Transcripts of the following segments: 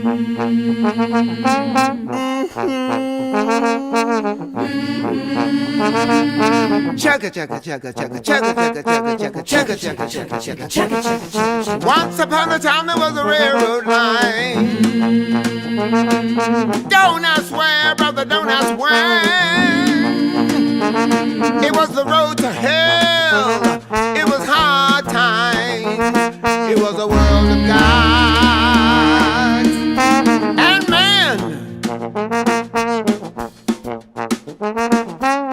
Chugga chugga chugga chugga chugga chugga chugga chugga chugga chugga chugga chugga chugga chugga. Once upon a time there was a railroad line. Don't ask where, brother, don't ask when. It was the road to hell. It was hard times. It was a world of gods and men.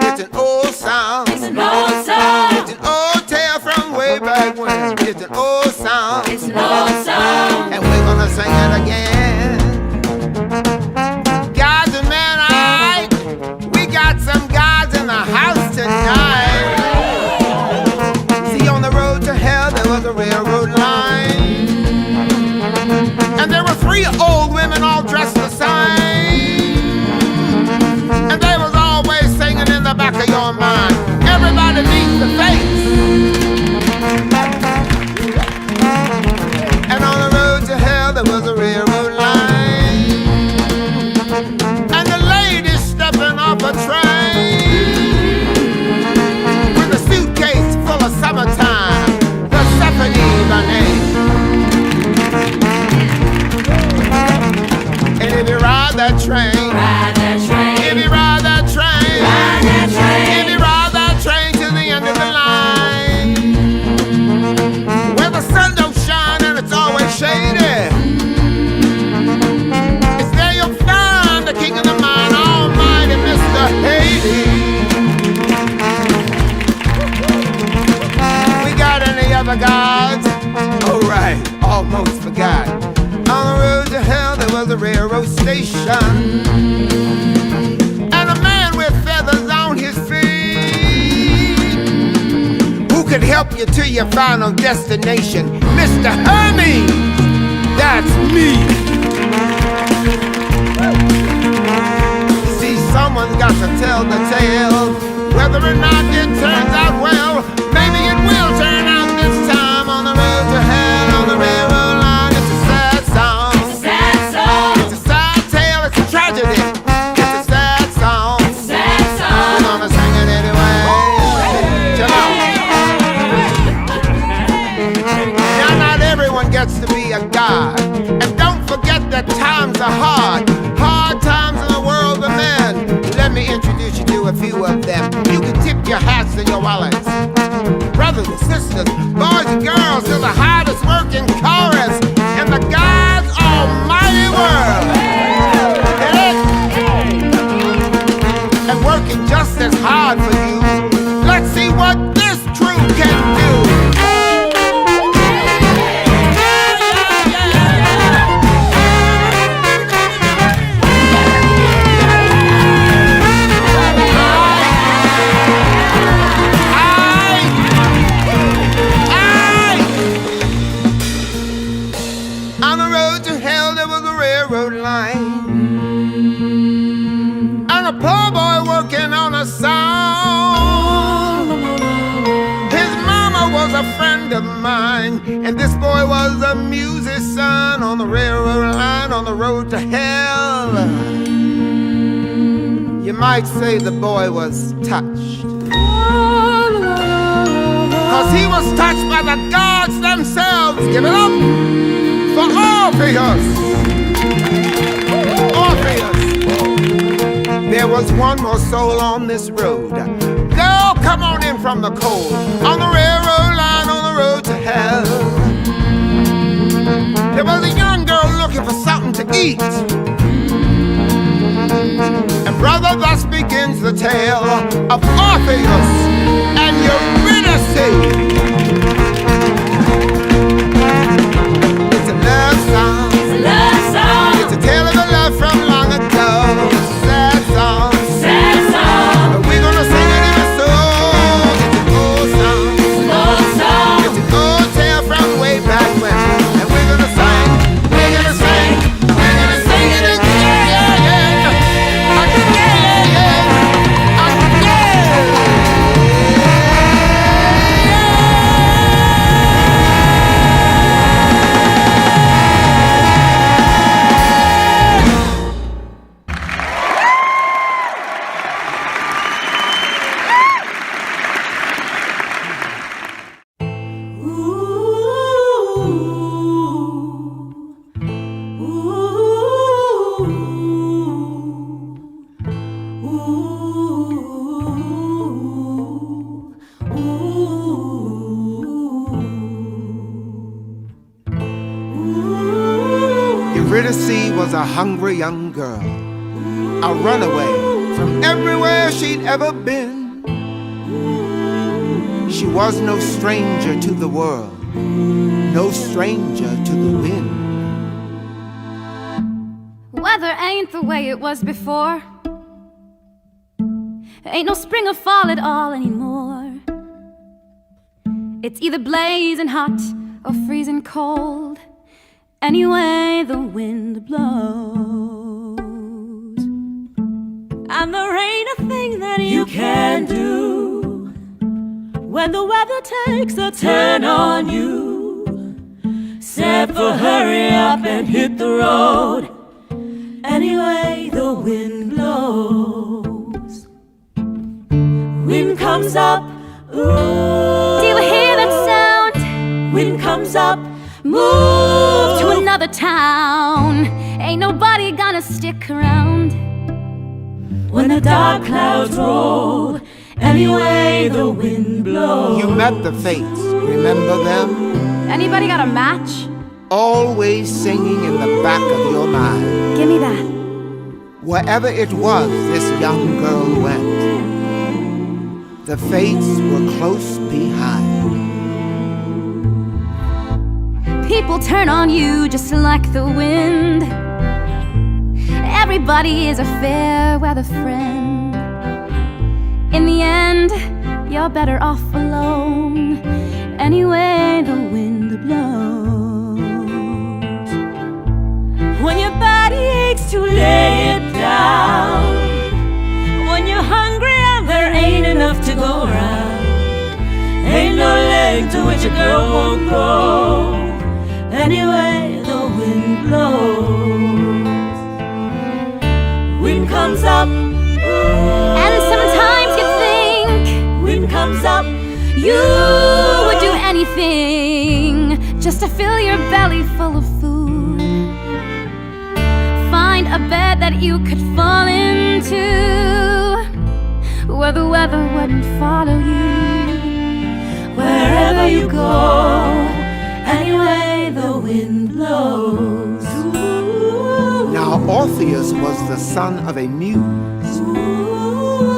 It's an old song. It's an old song. It's an old tale from way back when. It's an old song. It's an old song. And we're gonna sing it again. Gods and men, alright. We got some gods in the house tonight. See, on the road to hell there was a railroad line. And there were 3 old women all dressed the same. And they was always singing in the back of your mind. Everybody needs the face. And on the road to hell there was a railroad line. And the lady stepping off a train with a suitcase full of summertime. The Stephanie by name. And if you ride that train, Ride that train. if you ride that train, Ride that train. if you ride that train to the end of the line, where the sun don't shine and it's always shady, it's there you'll find the king of the mine, almighty Mr. Hades. We got any other gods? Oh right, almost forgot. On the road to hell there was a railroad station, and a man with feathers on his feet, who could help you to your final destination. Mr. Hermes, that's me. See, someone's got to tell the tale. Whether or not it turns out well, maybe it will turn out this time. On the road to hell, on the railroad line, it's a sad song. It's a sad song. It's a sad tale, it's a tragedy. It's a sad song. It's a sad We're song. gonna sing it anyway. Chill out. Now not everyone gets to be a god. And don't forget that times are hard. Hard times in the world of men. Let me introduce you to a few of them. You can tip your hats and your wallets. Brothers and sisters, boys and girls, to the hardest working chorus in the God's almighty world. Get it? And working just as hard for you. Let's see what this crew can do. On the road to hell there was a railroad line, and a poor boy working on a song. His mama was a friend of mine, and this boy was a musician. On the railroad line, on the road to hell, you might say the boy was touched, 'cause he was touched by the gods themselves. Give it up for Orpheus. Orpheus. There was one more soul on this road. Girl, come on in from the cold. On the railroad line, on the road to hell, there was a young girl looking for something to eat. And brother, thus begins the tale of Orpheus and Eurydice. It's a love song. It's a love song. It's a tale of a love from long ago. It's a sad song. Sad song. But we're gonna sing it in a soul. It's an old song. It's an old song. It's an old tale from way back when. And we're gonna sing. We're gonna sing. We're gonna sing it again. Yeah, yeah, yeah. Again, yeah. Again. Eurydice was a hungry young girl, a runaway from everywhere she'd ever been. She was no stranger to the world, no stranger to the wind. Weather ain't the way it was before. Ain't no spring or fall at all anymore. It's either blazing hot or freezing cold. Anyway, the wind blows. And there ain't a thing that you can do when the weather takes a turn on you, except for hurry up and hit the road. Anyway, the wind blows. Wind comes up, ooh. Do you hear that sound? Wind comes up, move to another town. Ain't nobody gonna stick around when the dark clouds roll. Anyway, the wind blows. You met the Fates, remember them? Anybody got a match? Always singing in the back of your mind. Give me that. Wherever it was this young girl went, the Fates were close behind. People turn on you just like the wind. Everybody is a fair weather friend. In the end, you're better off alone. Anyway, the wind blows. When your body aches to lay it down, when you're hungry and there ain't enough to go around, ain't no leg to which a girl won't go. Anyway, the wind blows. Wind comes up, and sometimes you think, wind comes up, you would do anything just to fill your belly full of food. Find a bed that you could fall into, where the weather wouldn't follow you. Wherever you go, anyway, the wind blows. Now Orpheus was the son of a muse,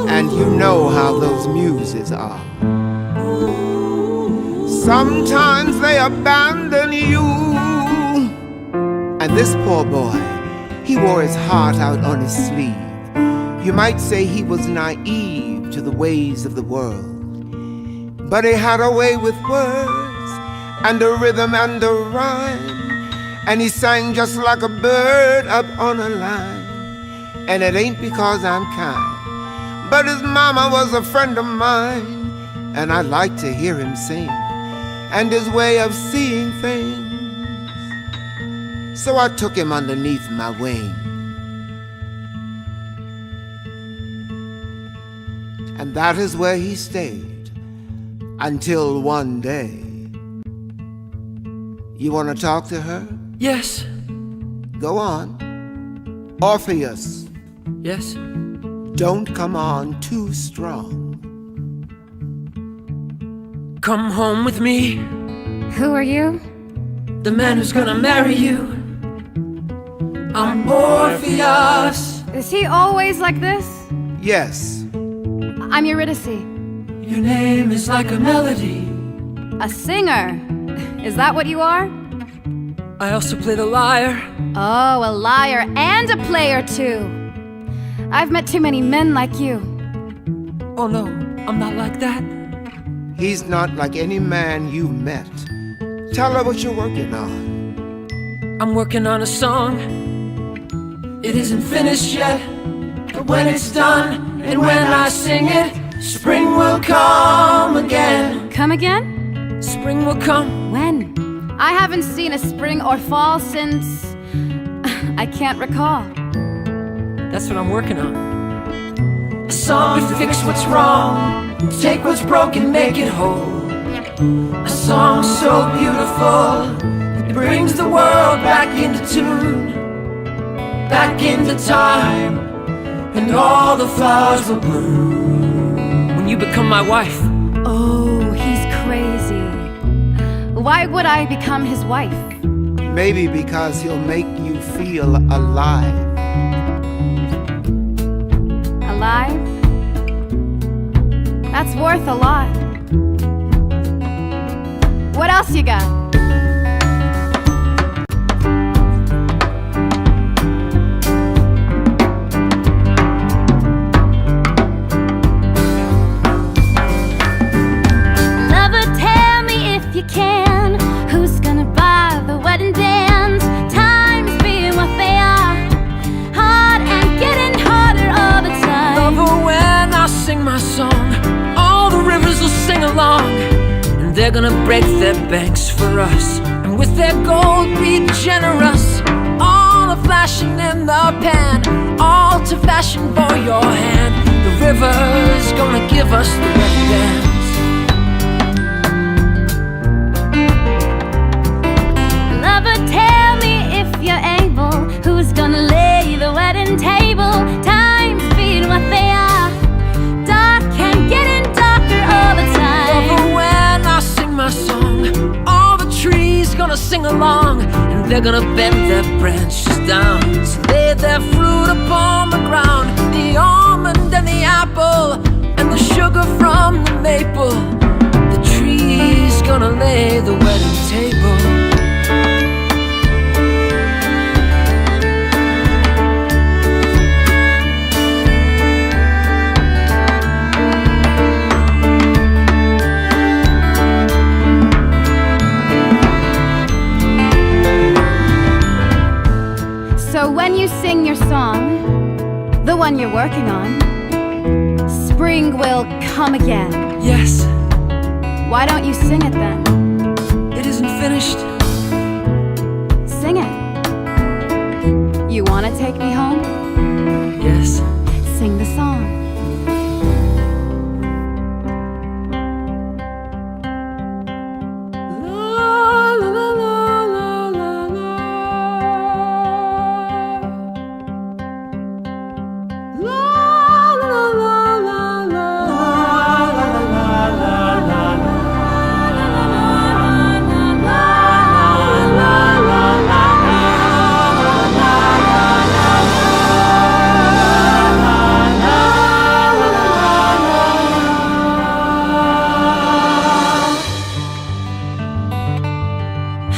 and you know how those muses are. Sometimes they abandon you. And this poor boy, he wore his heart out on his sleeve. You might say he was naive to the ways of the world, but he had a way with words and a rhythm and a rhyme, and he sang just like a bird up on a line. And it ain't because I'm kind, but his mama was a friend of mine, and I like to hear him sing and his way of seeing things. So I took him underneath my wing, and that is where he stayed until one day. You want to talk to her? Yes. Go on. Orpheus. Yes. Don't come on too strong. Come home with me. Who are you? The man who's gonna marry you. I'm Orpheus. Is he always like this? Yes. I'm Eurydice. Your name is like a melody. A singer. Is that what you are? I also play the lyre. Oh, a liar and a player too. I've met too many men like you. Oh no, I'm not like that. He's not like any man you've met. Tell her what you're working on. I'm working on a song. It isn't finished yet, but when it's done and when I sing it, spring will come again. Come again? Spring will come. When? I haven't seen a spring or fall since... I can't recall. That's what I'm working on. A song to fix what's wrong, take what's broken, make it whole. A song so beautiful, it brings the world back into tune, back into time, and all the flowers will bloom when you become my wife. Oh, he's crazy. Why would I become his wife? Maybe because he'll make you feel alive. Alive? That's worth a lot. What else you got? Lover, tell me if you can, who's gonna buy the wedding bands? Times being what they are, hard and getting harder all the time. Lover, when I sing my song, all the rivers will sing along, and they're gonna break their banks for us, and with their gold be generous. All the flashing in the pan, all to fashion for your hand. The river's gonna give us the wedding dance. Lover, tell me if you're able, who's gonna lay the wedding table? Times being what they are, dark and getting darker all the time. Lover, when I sing my song, all the trees gonna sing along, and they're gonna bend their branches down to lay their fruit upon the ground. The almond and the apple, and the sugar from the maple. The tree's gonna lay the wedding table. So when you sing your song, the one you're working on, spring will come again. Yes, Why don't you sing it then? it isn't finished. Sing it. You wanna take me home? Yes. Sing the song.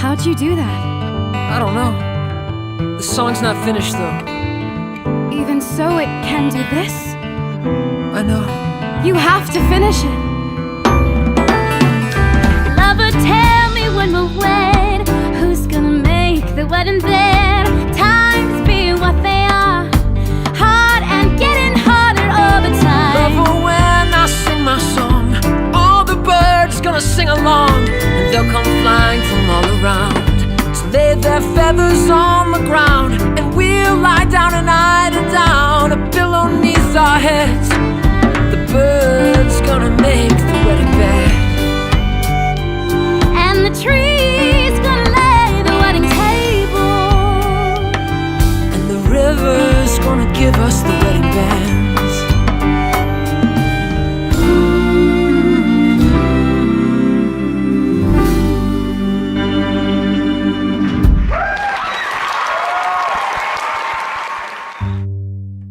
How'd you do that? I don't know. The song's not finished though. Even so, it can do this? I know. You have to finish it. Lover, tell me when we'll wed. Who's gonna make the wedding bed? Times being what they are, hard and getting harder all the time. Lover, when I sing my song, all the birds gonna sing along, and they'll come flying from all around to lay their feathers on the ground, and we'll lie down and idle down, a pillow neath our heads. The birds gonna make the wedding bed, And the tree's gonna lay the wedding table. and the river's gonna give us the wedding bands.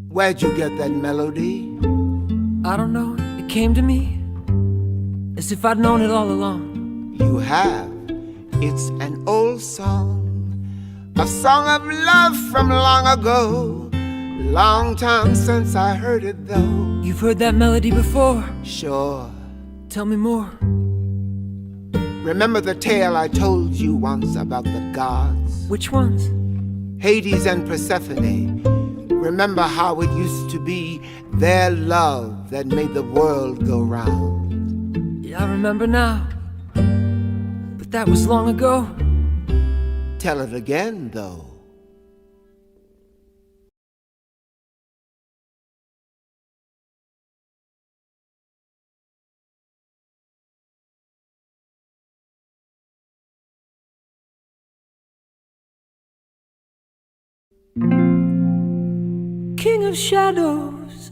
Where'd you get that melody? I don't know, it came to me as if I'd known it all along. You have. It's an old song, a song of love from long ago. Long time since I heard it though. You've heard that melody before. Sure. Tell me more. Remember the tale I told you once about the gods? Which ones? Hades and Persephone. Remember how it used to be their love that made the world go round. Yeah, I remember now. But that was long ago. Tell it again, though. King of shadows,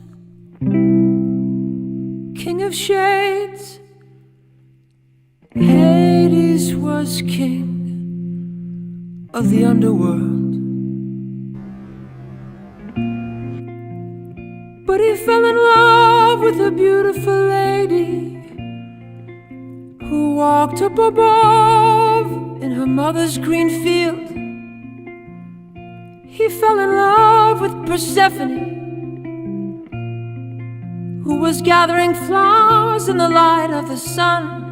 king of shades, Hades was king of the underworld. But he fell in love with a beautiful lady who walked up above in her mother's green field. He fell in love with Persephone, who was gathering flowers in the light of the sun.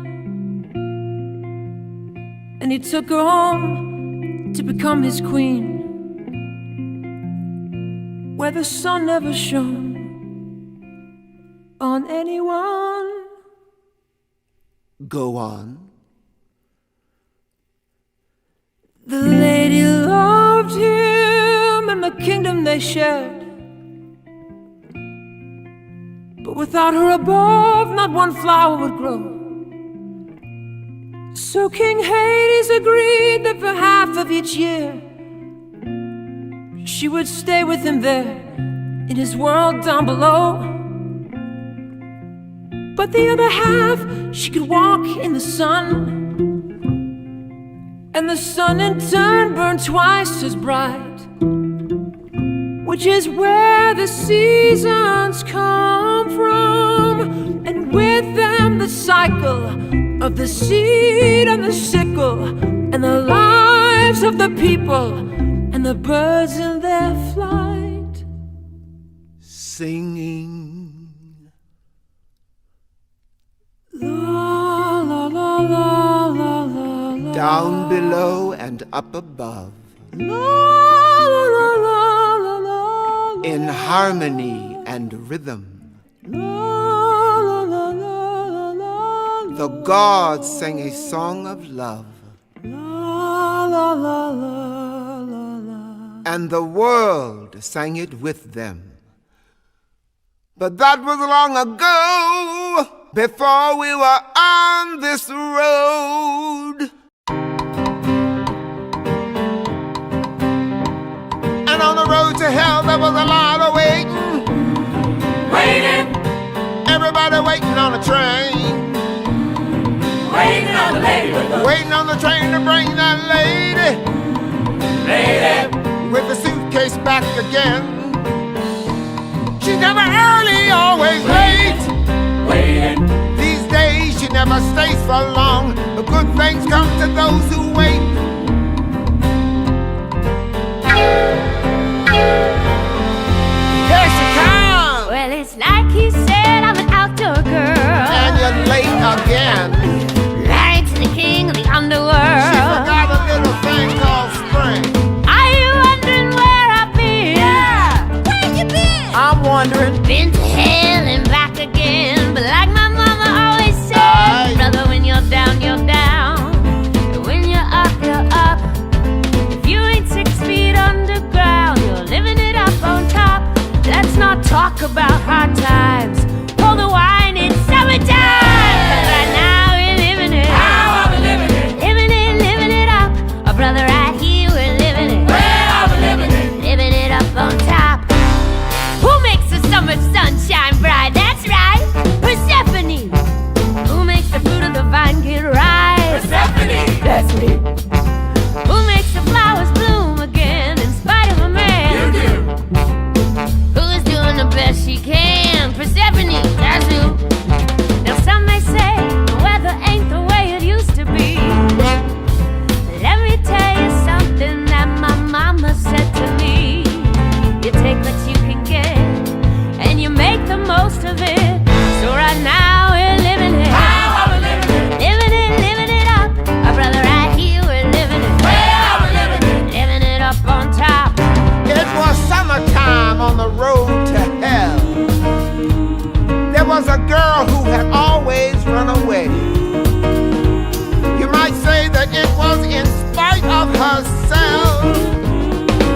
And he took her home to become his queen, where the sun never shone on anyone. Go on. The lady loved him and the kingdom they shared, but without her above, not one flower would grow. So King Hades agreed that for half of each year she would stay with him there in his world down below. But the other half, she could walk in the sun, and the sun in turn burned twice as bright, which is where the seasons come from, and with them the cycle of the seed and the sickle, and the lives of the people and the birds in their flight, Singing. la la la la la la la. Down below and up above, La la la la la la. in harmony and rhythm, La la la la la la. the gods sang a song of love, La la la la la la. and the world sang it with them. But that was long ago, before we were on this road. And on the road to hell there was a lot of waiting. Waiting, Everybody waiting on a train. waiting on the lady with the Waiting on the train to bring that lady lady. with the suitcase back again. She's never early, always late. Waiting, These days she never stays for long, but good things come to those who wait. Here she comes, Well, it's like he said, I'm an outdoor girl, and you're late again. married to the king of the She underworld. forgot a little thing called spring. Are you wondering where I've been? Yeah. Where you been? I'm wondering. Been to hell and back again, but like my mama always said, Aye. brother, when you're down, you're down. But when you're up, you're up. If you ain't 6 feet underground, you're living it up on top. Let's not talk about hard times. Pour the wine, it's summertime. But right now we're living it. how are we living it? Living it up. Oh, brother, right here we're living it. Where are we living it? Living it up on top. Who makes the summer sun shine bright? That's right, Persephone. Who makes the fruit of the vine get ripe? Persephone. That's me. Who makes the flowers bloom again in spite of a man? You do. Who is doing the best she can? Persephone, that's who. Now some may say the weather ain't the way it used to be. Let me tell you something that my mama said to me. You take what you can get, and you make the most of it. So right now we're living it. How are we living it? Living it up. Our brother right here, we're living it. Where are we living it? Living it up on top. It was summertime on the road to hell. There was a girl who had always run away. You might say that it was in spite of herself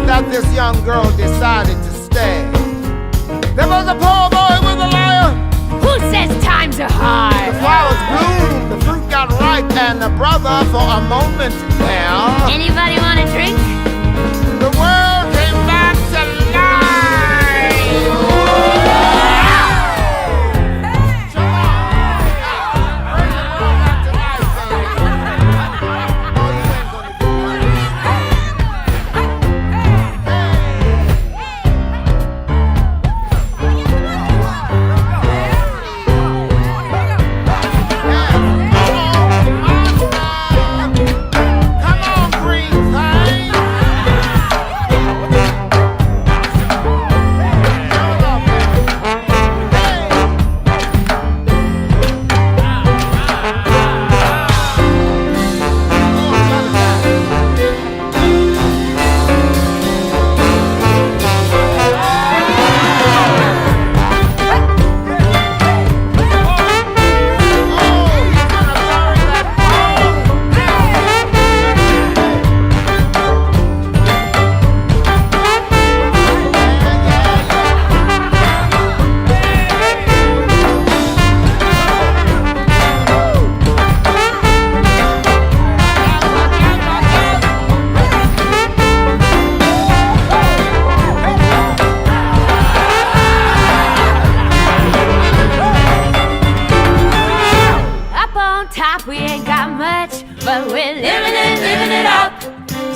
that this young girl decided to stay. There was a poor boy with a lyre. Who says times are The hard? flowers bloomed, the fruit got ripe, and the brother for a moment fell. Anybody want a drink? The world came back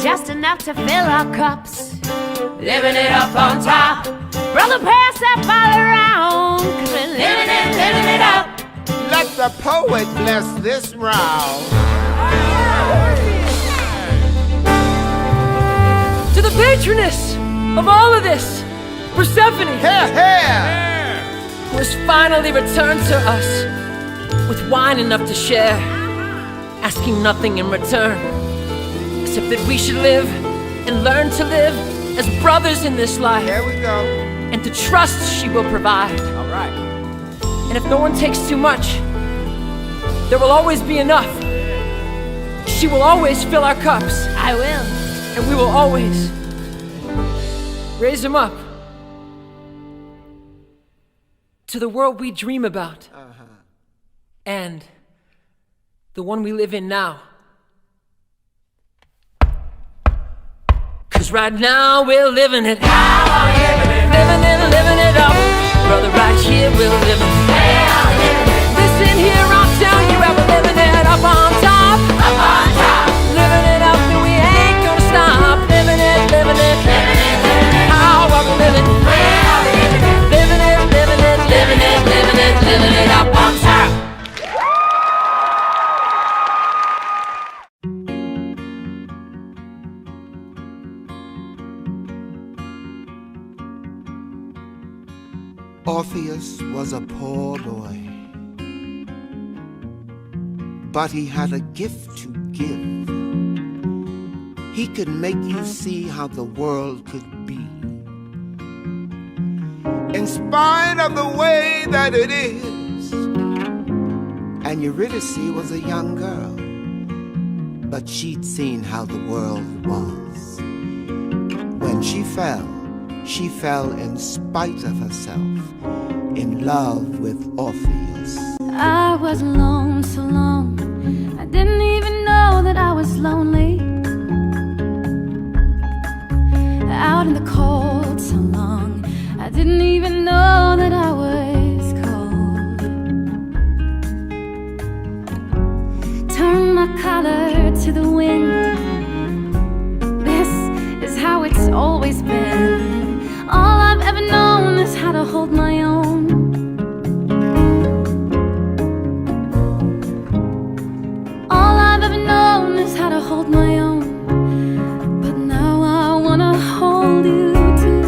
just enough to fill our cups. Living it up on top. Brother, pass that bottle around, 'cause we're living it up. Let the poet bless this round. To the patroness of all of this, Persephone, who has finally returned to us with wine enough to share, asking nothing in return, except that we should live and learn to live as brothers in this life. There we go. And to trust she will provide. All right. And if no one takes too much, there will always be enough. She will always fill our cups. I will. And we will always raise them up to the world we dream about. And the one we live in now. 'Cause right now we're living it. Living it up. Brother, right here we're living it. Listen here, I'll tell you how we're living it up on top. Up on top. Living it up and we ain't gonna stop. Living it. How are we living? Living it up on top. Orpheus was a poor boy, but he had a gift to give. He could make you see how the world could be, in spite of the way that it is. And Eurydice was a young girl, but she'd seen how the world was. When she fell in spite of herself, in love with Orpheus. I was alone so long, I didn't even know that I was lonely. Out in the cold so long, I didn't even know that I was cold. Turn my collar to the wind. This is how it's always been. All I've ever known is how to hold my own. All I've ever known is how to hold my own. But now I wanna hold you too.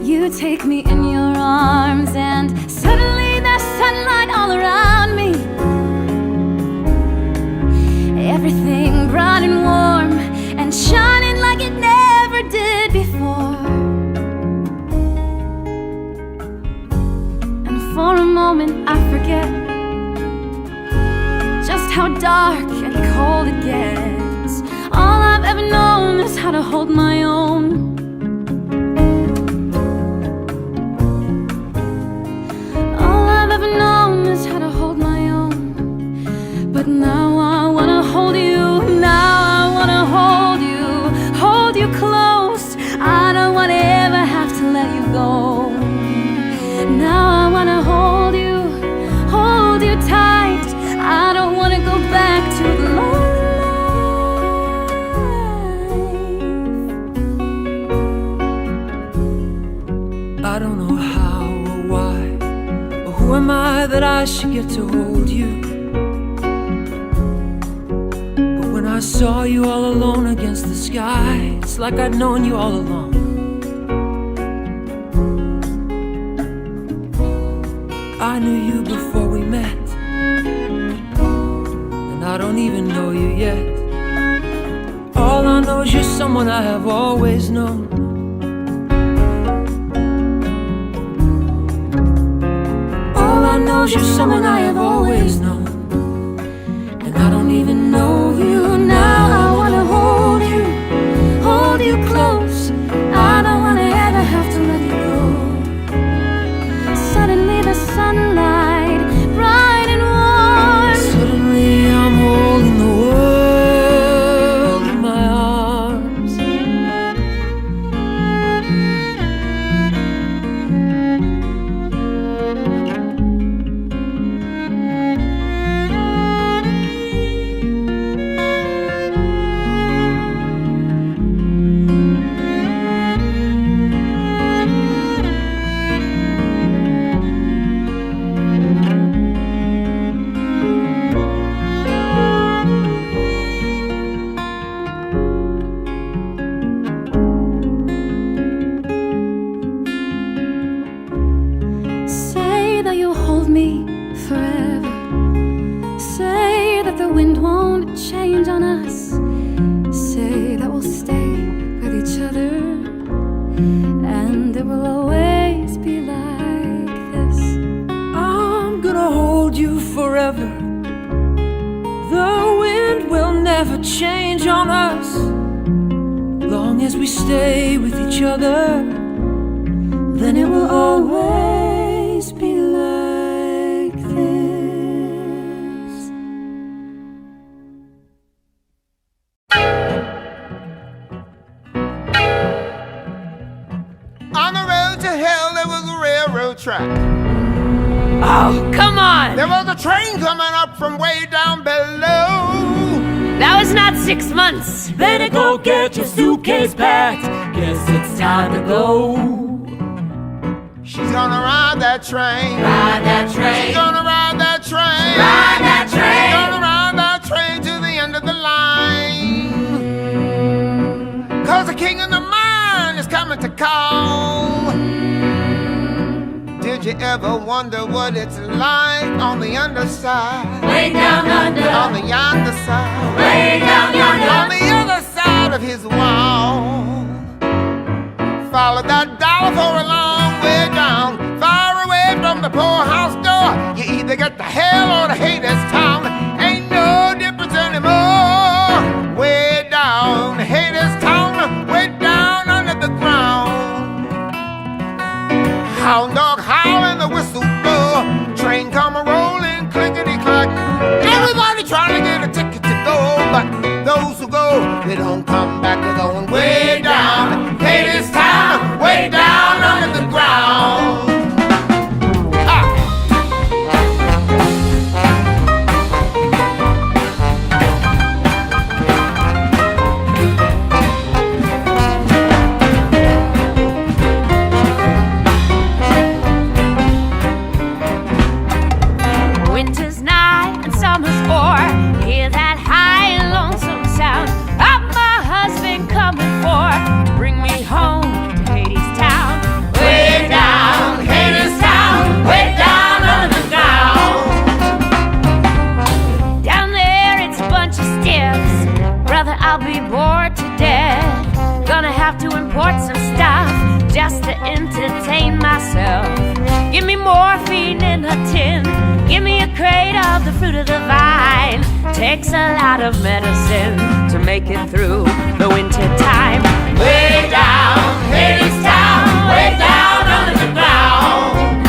You take me in your arms and suddenly there's sunlight all around me. Everything bright and warm and shining like it never did before. And for a moment I forget just how dark and cold it gets. All I've ever known is how to hold my own. How to hold my own. But now I wanna hold you. Now I wanna hold you close. I don't wanna ever have to let you go. Now I wanna hold you tight. I don't wanna go back to the lonely life. I don't know how or why, or who am I that I should get to hold you? But when I saw you all alone against the sky, it's like I'd known you all along. I knew you before we met, and I don't even know you yet. All I know is you're someone I have always known. You're someone I have always known, and I don't even know you. Now I wanna hold you close. I don't wanna ever have to let you go. Suddenly the sunlight, bright and warm. Suddenly I'm holding the world in my arms. and it will always be like this. I'm gonna hold you forever. The wind will never change on us, long as we stay with each other. Then it will always be like this. On the road to hell, there was a railroad track. Oh, come on! There was a train coming up from way down below. That was not 6 months. Better go get your suitcase packed. Guess it's time to go. She's gonna ride that train. Ride that train. She's gonna ride that train. Ride that train. She's gonna ride that train to the end of the line. 'Cause the king of the mine is coming to call. Did you ever wonder what it's like on the underside? Way down under. On the yonder side. Way down yonder. On the other side of his wall. Follow that dollar for a long way down, far away from the poorhouse door. You either get to hell or to Hadestown. Ain't no difference anymore. Way down Hadestown, way down under the ground. Hound dog howl and the whistle blow. Train come a rolling, clickety clack. Everybody trying to get a ticket to go, but those who go, they don't come back. They're going way down Hadestown, way down under the ground. Winter's nigh and summer's o'er. Hear that high and lonesome sound of my husband coming for to bring me home to Hadestown. Way down Hadestown. Way down under the ground. Down there it's a bunch of stiffs. Brother, I'll be bored to death. Gonna have to import some stuff just to entertain myself. Give me morphine in a tin. Give me a crate of the fruit of the vine. Takes a lot of medicine to make it through the winter time. Way down Hadestown. Way down under the ground.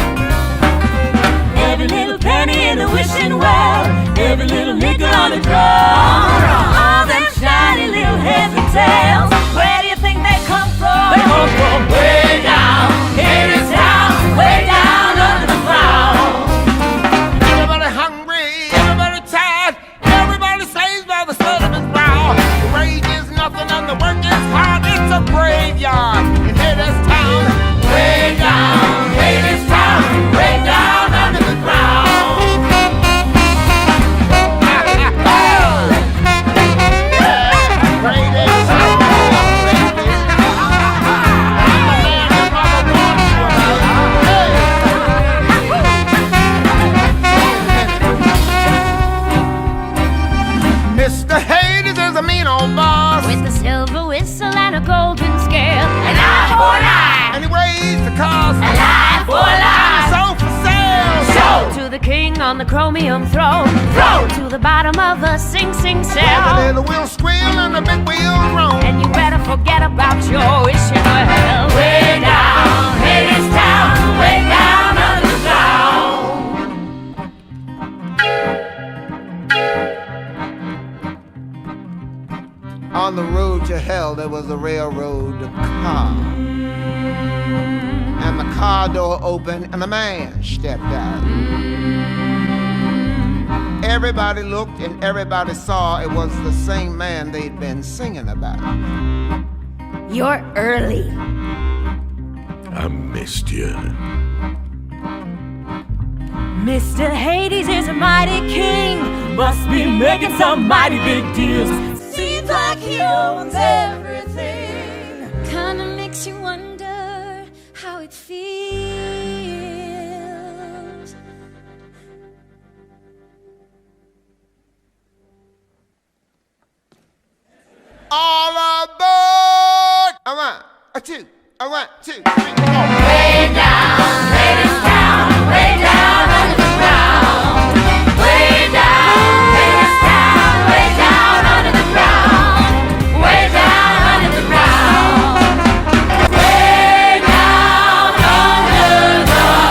Every little penny in the wishing well, every little nickel on the drum. All them shiny little heads and tails, where do you think they come from? They come from way down Hadestown. Way down under the ground. Everybody hungry, everybody tired, everybody slaves by the sweat of his brow. The wage is nothing and the work is hard. It's a graveyard in Hadestown. Way down Hadestown. Way down under the ground. Mr. Hades is a mean old boss, With a silver whistle and a golden scale, An eye for an eye. and he raised the cost. An eye for an eye. So for sale. So to the king on the chromium throne, Throne. to the bottom of the Sing Sing The cell. little wheel squeal and the big wheel roam. And you better forget about your wishing well. way down Hadestown. Way down under the ground. On the road to hell, there was a railroad car. And the car door opened, and a man stepped out. Everybody looked, and everybody saw it was the same man they'd been singing about. You're early. I missed you. Mr. Hades is a mighty king. Must be making some mighty big deals. Seems like he owns everything. Kinda makes you wonder how it feels. All aboard! A one, a two, 1, 2, 3, 4. Way down, Hadestown, way down under the ground. Way down, Hadestown, way down under the ground. Way down under the ground. Way down under the ground.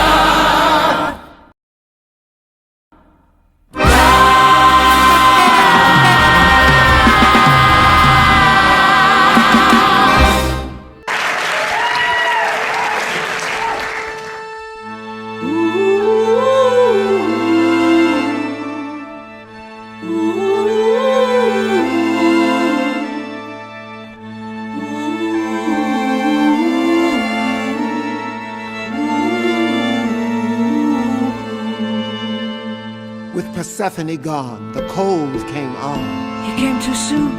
With Persephone gone, the cold came on. He came too soon.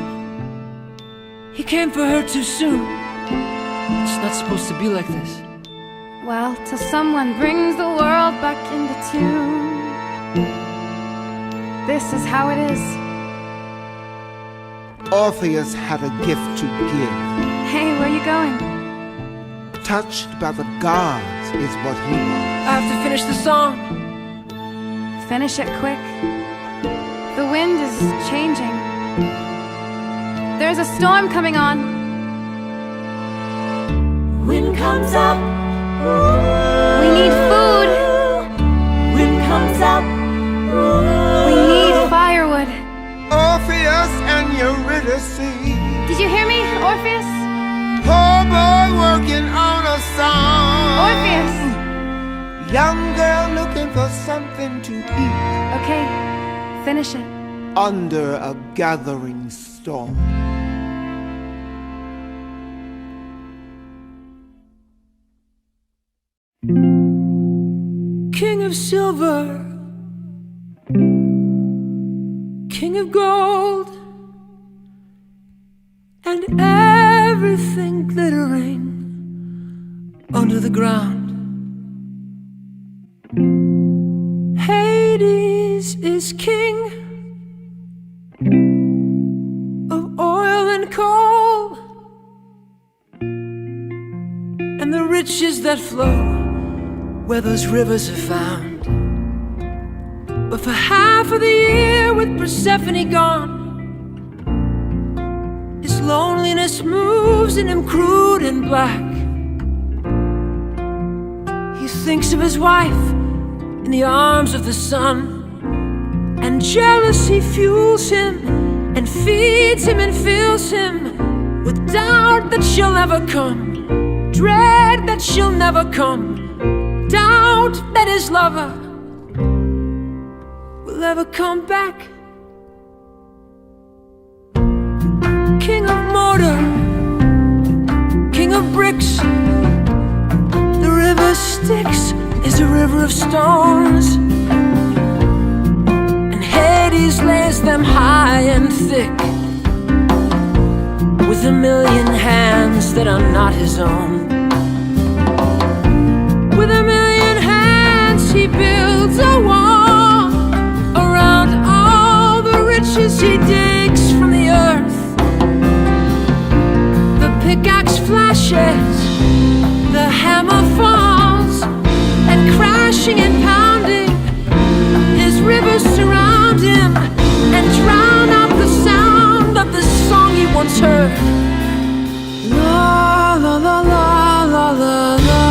He came for her too soon. It's not supposed to be like this. Well, till someone brings the world back into tune. This is how it is. Orpheus had a gift to give. Hey, where you going? Touched by the gods is what he was. I have to finish the song. Finish it quick. The wind is changing. There's a storm coming on. Wind comes up. We need food. Wind comes up. We need firewood. Orpheus and Eurydice. Did you hear me, Orpheus? Poor boy working on a song. Orpheus! Young girl looking for something to eat. Okay, finish it. Under a gathering storm. King of silver, king of gold, and everything glittering under the ground. Hades is king of oil and coal, and the riches that flow where those rivers are found. But for half of the year with Persephone gone, his loneliness moves in him crude and black. He thinks of his wife in the arms of the sun, and jealousy fuels him and feeds him and fills him with doubt that she'll never come, dread that she'll never come, doubt that his lover will ever come back. King of mortar, king of bricks, the river Styx is a river of stones, and Hades lays them high and thick with a million hands that are not his own. With a million hands he builds a wall around all the riches he digs from the earth. The pickaxe flashes, the hammer falls, and crashing and pounding, his rivers surround him and drown out the sound of the song he once heard. La la la la la la la.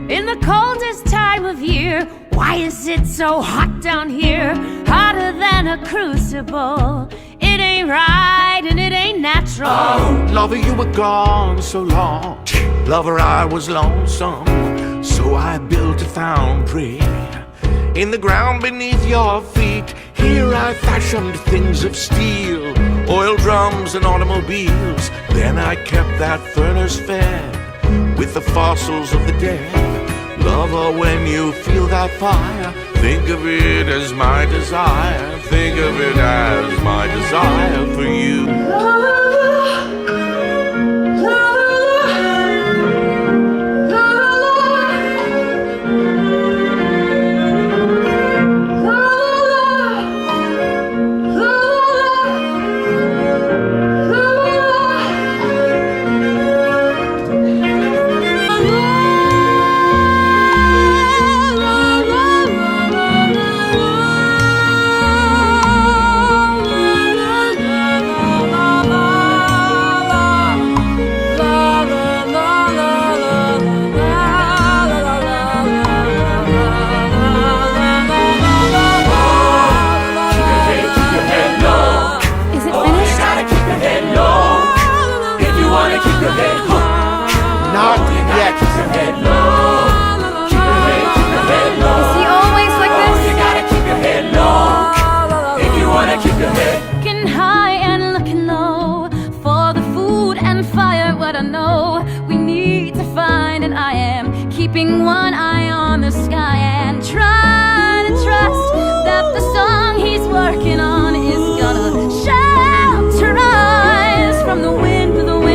In the coldest time of year, here? Why is it so hot down here? Hotter than a crucible. It ain't right and it ain't natural. Oh, lover, you were gone so long. Lover, I was lonesome, so I built a foundry in the ground beneath your feet. Here I fashioned things of steel, oil drums and automobiles. Then I kept that furnace fed with the fossils of the dead. Lover, when you feel that fire, think of it as my desire. Think of it as my desire for you. Not yet. Keep your head low. Keep your head low. Is he always like this? You gotta keep your head low. If you wanna keep your head. Looking high and looking low for the food and fire. What I know we need to find, and I am keeping one eye on the sky and trying to trust that the song he's working on is gonna shelter us from the wind to the wind.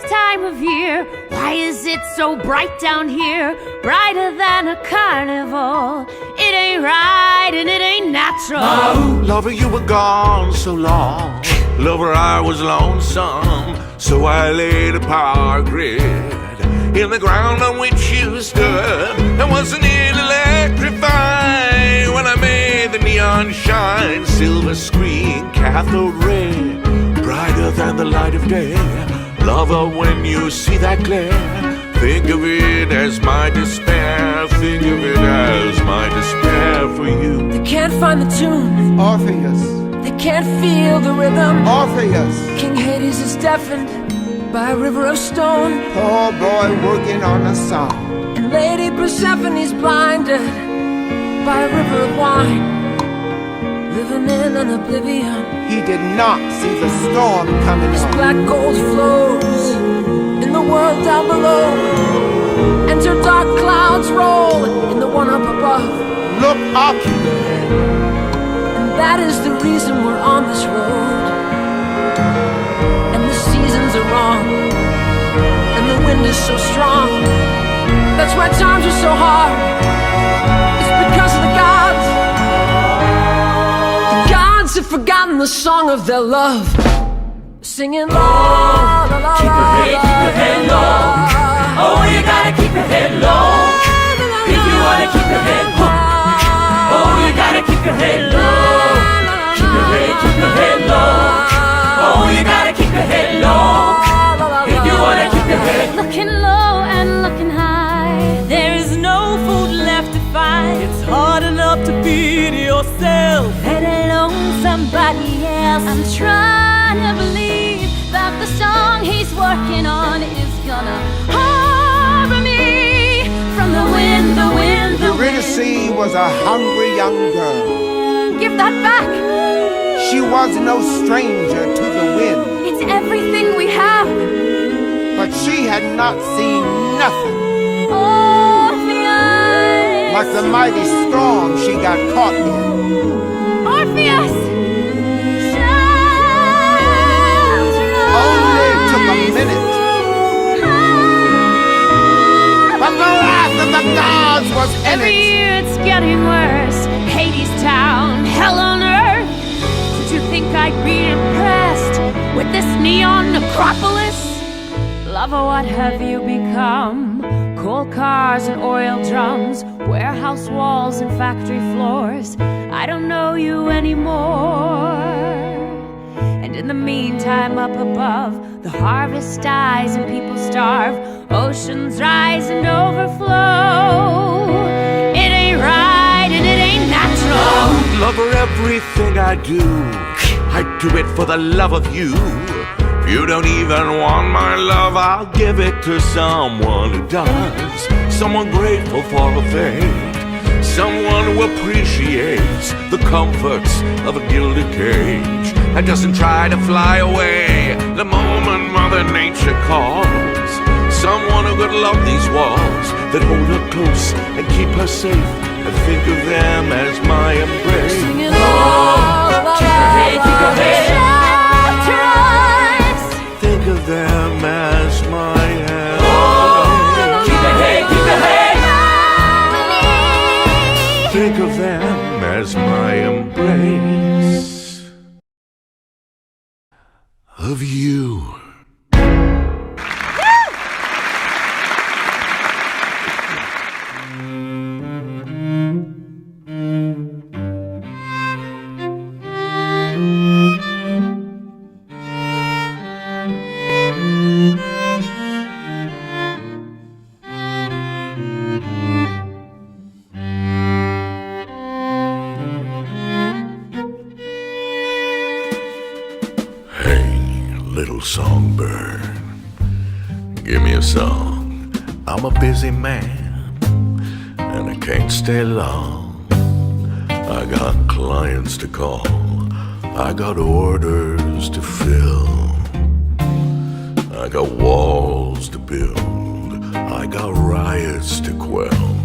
Time of year, why is it so bright down here? Brighter than a carnival. It ain't right and it ain't natural. Lover, you were gone so long. Lover, I was lonesome, so I laid a power grid in the ground on which you stood. And wasn't it electrifying when I made the neon shine? Silver screen, cathode ray, brighter than the light of day. Lover, when you see that glare, think of it as my despair. Think of it as my despair for you. They can't find the tune, Orpheus, they can't feel the rhythm. Orpheus, King Hades is deafened by a river of stone, poor boy working on a song. and Lady Persephone's blinded by a river of wine, living in an oblivion. He did not see the storm coming As on. black gold flows in the world down below, enter dark clouds roll in the one up above. Look up, And that is the reason we're on this road. And the seasons are wrong, and the wind is so strong. That's why times are so hard. It's because of the gods. The gods have forgotten the song of their love, singing la la la Keep your head low. Oh, you gotta keep your head low. If you wanna keep your head low. Oh, you gotta keep your head low. Keep your head low. Oh, you gotta keep your head low. If you wanna keep your head. Looking low and looking high, there is no food left to find. It's hard enough to feed yourself, let alone somebody else. I'm trying to believe that the song he's working on is gonna harbor me from the wind, the wind, the wind. Eurydice was a hungry young girl. Give that back. She was no stranger to the wind, It's everything we have. but she had not seen nothing Orpheus. like the mighty storm she got caught in. Orpheus. Shelter Only took a us. minute, but the wrath of the gods was in Every it. year it's getting worse. Hadestown, hell on earth. Did you think I'd be impressed with this neon necropolis? Lover, what have you become? Coal cars and oil drums, warehouse walls and factory floors. I don't know you anymore. And in the meantime, up above, the harvest dies and people starve. Oceans rise and overflow. It ain't right and it ain't natural. Love her everything I do. I do it for the love of you. If you don't even want my love, I'll give it to someone who does. Someone grateful for a fate. Someone who appreciates the comforts of a gilded cage and doesn't try to fly away the moment Mother Nature calls. Someone who could love these walls that hold her close and keep her safe, and think of them as my embrace. Sing it all, keep her head, keep her head. Shelter us. Think of them as my hand. Keep her head, keep her head. Think of them as my embrace of you. Little songbird, give me a song. I'm a busy man and I can't stay long. I got clients to call, I got orders to fill, I got walls to build, I got riots to quell,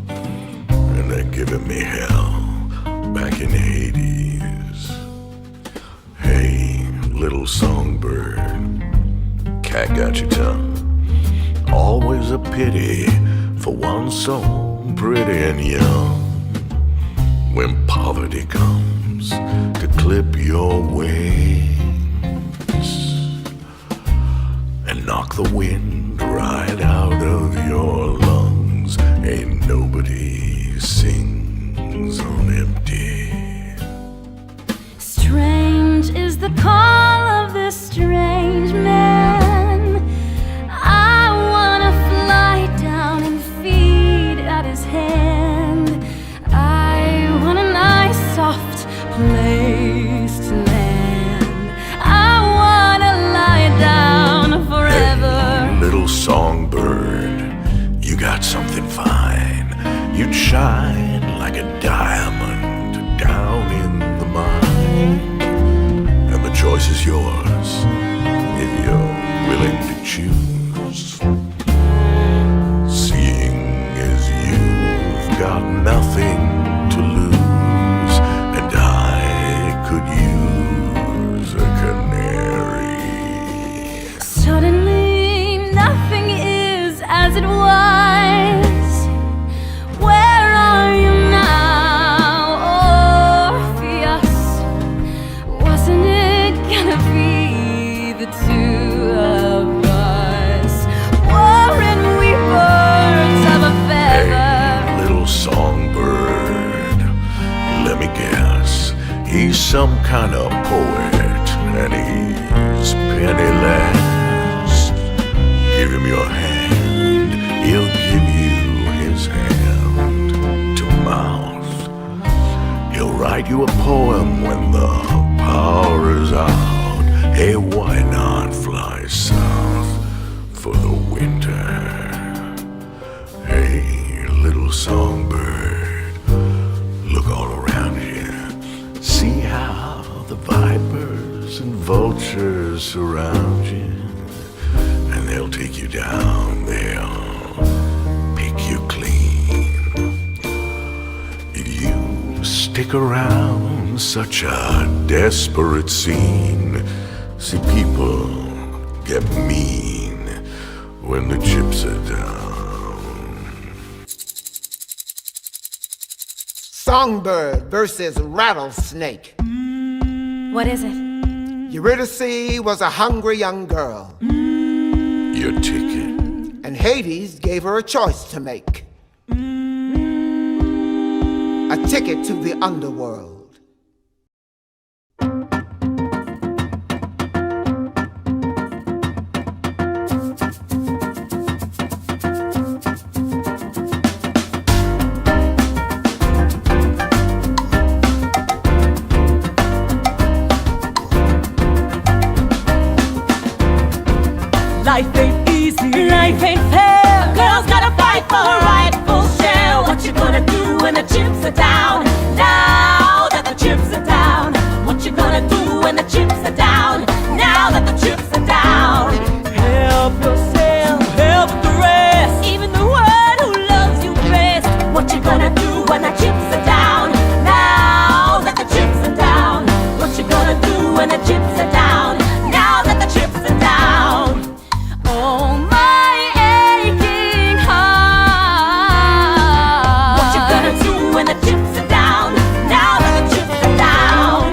and they're giving me hell back in Hades. Hey, little songbird, cat got your tongue. Always a pity for one so pretty and young. When poverty comes to clip your wings and knock the wind right out of your lungs, ain't nobody sings on empty. Strange is the call of this strange man. I wanna fly down and feed at his hand. I want a nice soft place to land. I wanna lie down forever. Hey, little songbird, you got something fine. You'd shine like a diamond down in the mine. And the choice is yours if you're willing to choose. Seeing as you've got nothing to lose, and I could use a canary. Suddenly nothing is as it was. Where are you now, Orpheus? Wasn't it gonna be the two of us? Weren't we birds of a feather? Hey, little songbird, let me guess. He's some kind of poet, and he's penniless. Give him your hand, he'll give you his hand to mouth. He'll write you a poem when the power is out. Hey, why not fly south for the winter? Hey, little songbird, look all around here. See how the vipers and vultures surround you, and they'll take you down, they'll pick you clean. If you stick around such a desperate scene, see people get mean when the chips are down. Songbird versus rattlesnake. What is it? Eurydice was a hungry young girl, Your ticket. and Hades gave her a choice to make. A ticket to the underworld. Life ain't easy, life ain't fair. A girl's gotta fight for her rightful share. What you gonna do when the chips are down? Now that the chips are down. What you gonna do when the chips are down? Now that the chips are down. Help yourself, help the rest. Even the one who loves you best. What you gonna do when the chips are down? Now that the chips are down. What you gonna do when the chips are down? Now that the chips are down. Oh, my aching heart. What you gonna do when the chips are down? Now that the chips are down.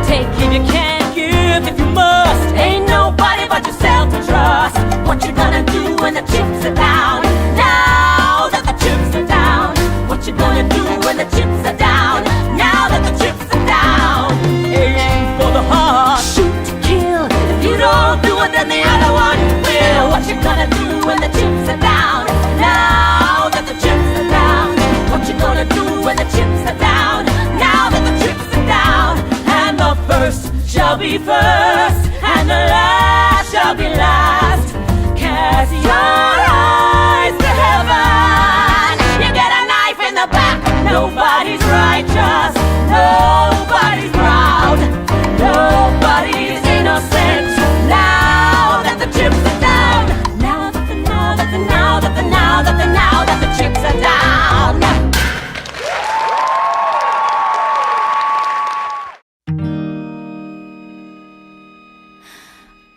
Take if you can, give if you must. Ain't nobody but yourself to trust. What you gonna do when the chips are down? Now that the chips are down. What you gonna do when the chips are down? Now that the chips are down. Aim for the heart, shoot to kill. If you don't do it, then the other one will. What you gonna do when the chips are down? Now that the chips are down. What you gonna do when the chips are down? Now that the chips are down. And the first shall be first, and the last shall be last. Cast your eyes to heaven. You get a knife in the back. Nobody's righteous. Nobody's proud. Nobody's innocent. Now that the chips are down. Now that the chips are down.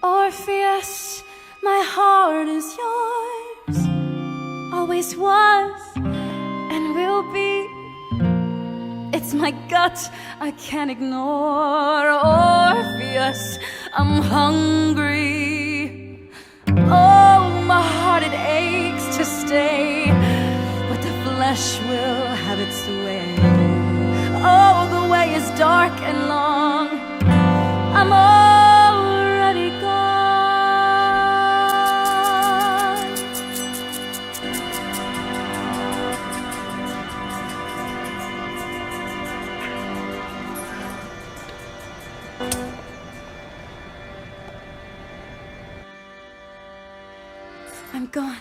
Orpheus, my heart is yours, always was and will be. It's my gut I can't ignore. Orpheus, I'm hungry. Oh, my heart, it aches to stay, but the flesh will have its way. Oh, the way is dark and long. I'm already gone. I'm gone.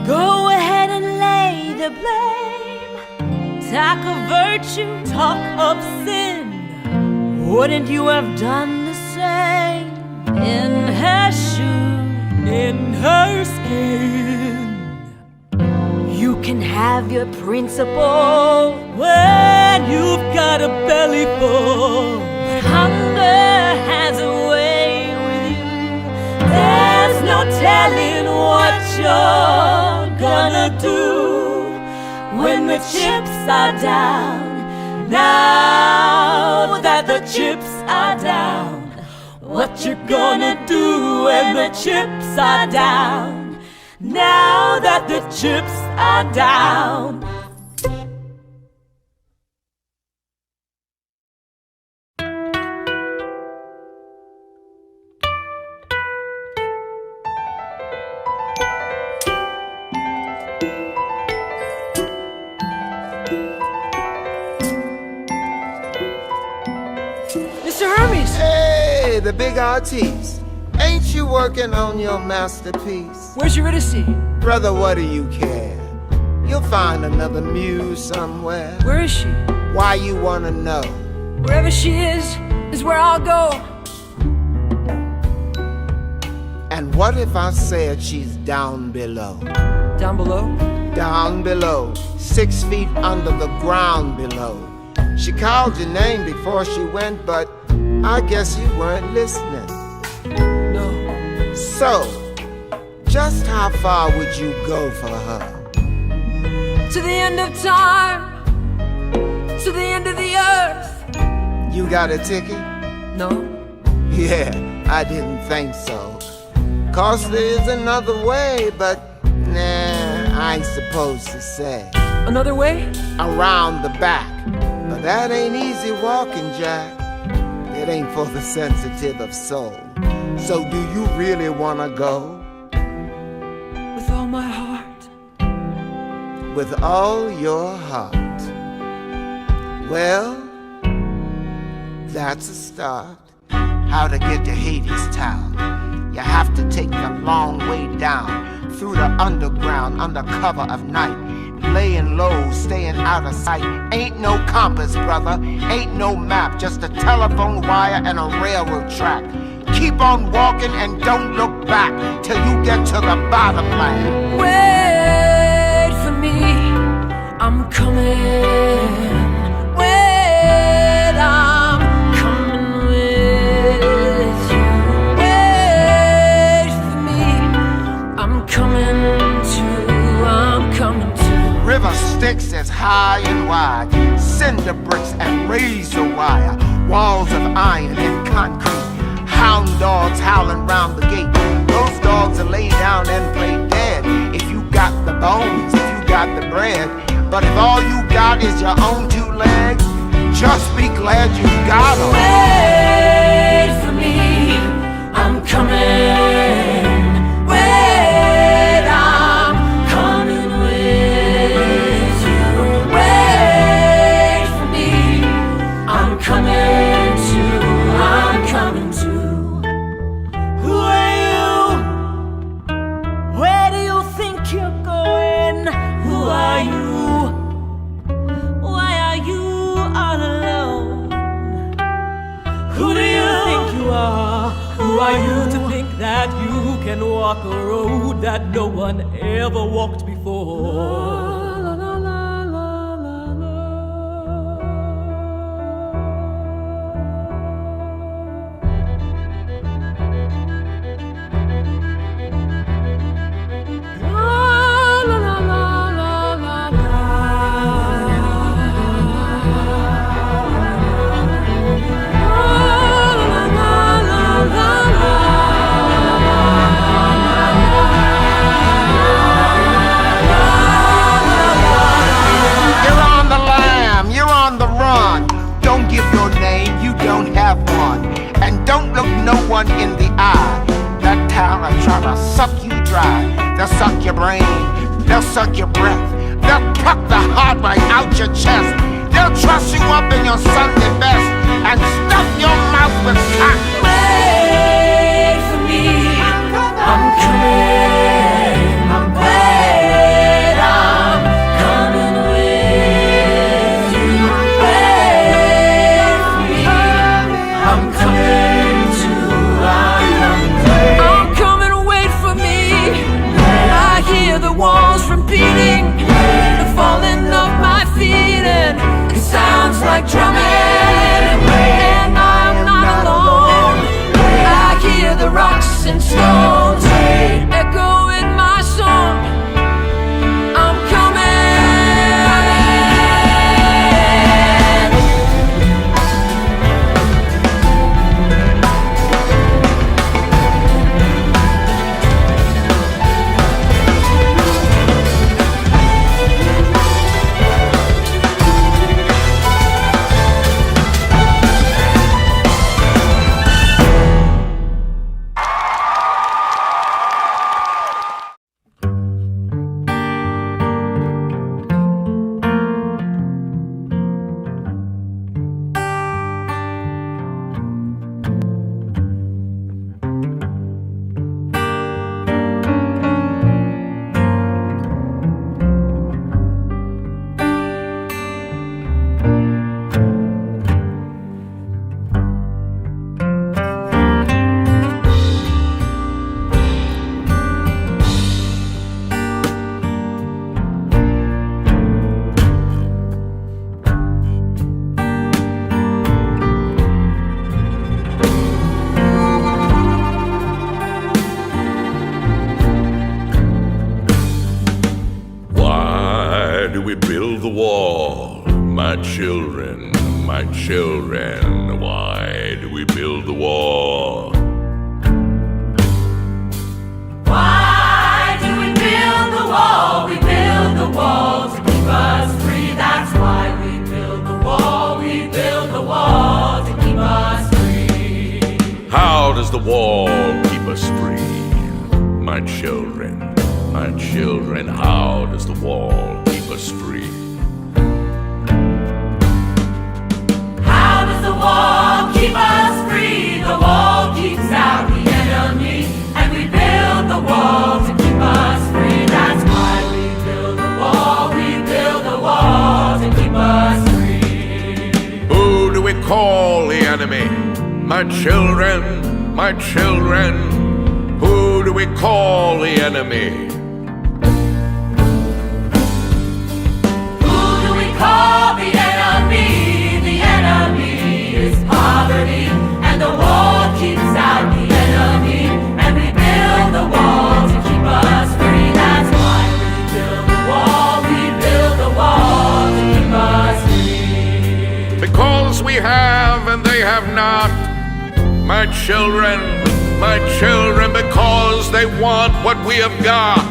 Go ahead and lay the blame. Talk of virtue, talk of sin. Wouldn't you have done the same? In her shoes, in her skin. You can have your principle when you've got a belly full. But hunger has a way with you. There's no telling what you're gonna do when the chips are down. Now that the chips are down. What you gonna do when the chips are down? Now that the chips are down. Mr. Hermes! Hey, the big artiste. Ain't you working on your masterpiece? Where's Eurydice? Brother, what do you care? You'll find another muse somewhere. Where is she? Why you wanna know? Wherever she is where I'll go. And what if I said she's down below? Down below? Down below, 6 feet under the ground below. She called your name before she went, but I guess you weren't listening. No. So, just how far would you go for her? To the end of time, to the end of the earth. You got a ticket? No. Yeah, I didn't think so. 'Cause there's another way, but nah, I ain't supposed to say. Another way? Around the back. But that ain't easy walking, Jack. It ain't for the sensitive of soul. So do you really wanna go? With all my heart. With all your heart. Well, that's a start. How to get to Hadestown? You have to take the long way down through the underground under cover of night, laying low, staying out of sight. Ain't no compass, brother, ain't no map, just a telephone wire and a railroad track. Keep on walking and don't look back till you get to the bottom line. Wait for me, I'm coming. Wait, I'm coming with you. Wait for me, I'm coming to. River Styx is high and wide, cinder bricks and razor wire, walls of iron and concrete, hound dogs howling round the gate. Those dogs will lay down and play dead if you got the bones, if you got the bread. But if all you got is your own two legs, just be glad you got them. Wait for me, I'm coming. Wait, I'm coming with you. Wait for me, I'm coming to. Who are you? Where do you think you're going? Who are you? Why are you all alone? Who do you think you are? Who are you to think that you can walk a road that no one ever walked before? One in the eye. That town will try to suck you dry. They'll suck your brain, they'll suck your breath, they'll pluck the heart right out your chest. They'll truss you up in your Sunday best and stuff your mouth with cotton. Wait for me, I'm coming. Wait, I'm coming with you. Wait for me, I'm coming. The walls repeating, the falling of my feet, and it sounds like drumming, and I'm not alone. Why do we build the wall? My children, my children, why do we build the wall? Why do we build the wall? We build the wall to keep us free. That's why we build the wall. We build the wall to keep us free. How does the wall keep us free? My children, how does the wall keep us free? How does the wall keep us free? The wall keeps out the enemy, and we build the wall to keep us free. That's why we build the wall. We build the wall to keep us free. Who do we call the enemy? My children, who do we call the enemy? Who do we call the enemy? The enemy is poverty, and the wall keeps out the enemy, and we build the wall to keep us free. That's why we build the wall. We build the wall to keep us free. Because we have and they have not. My children, because they want what we have got.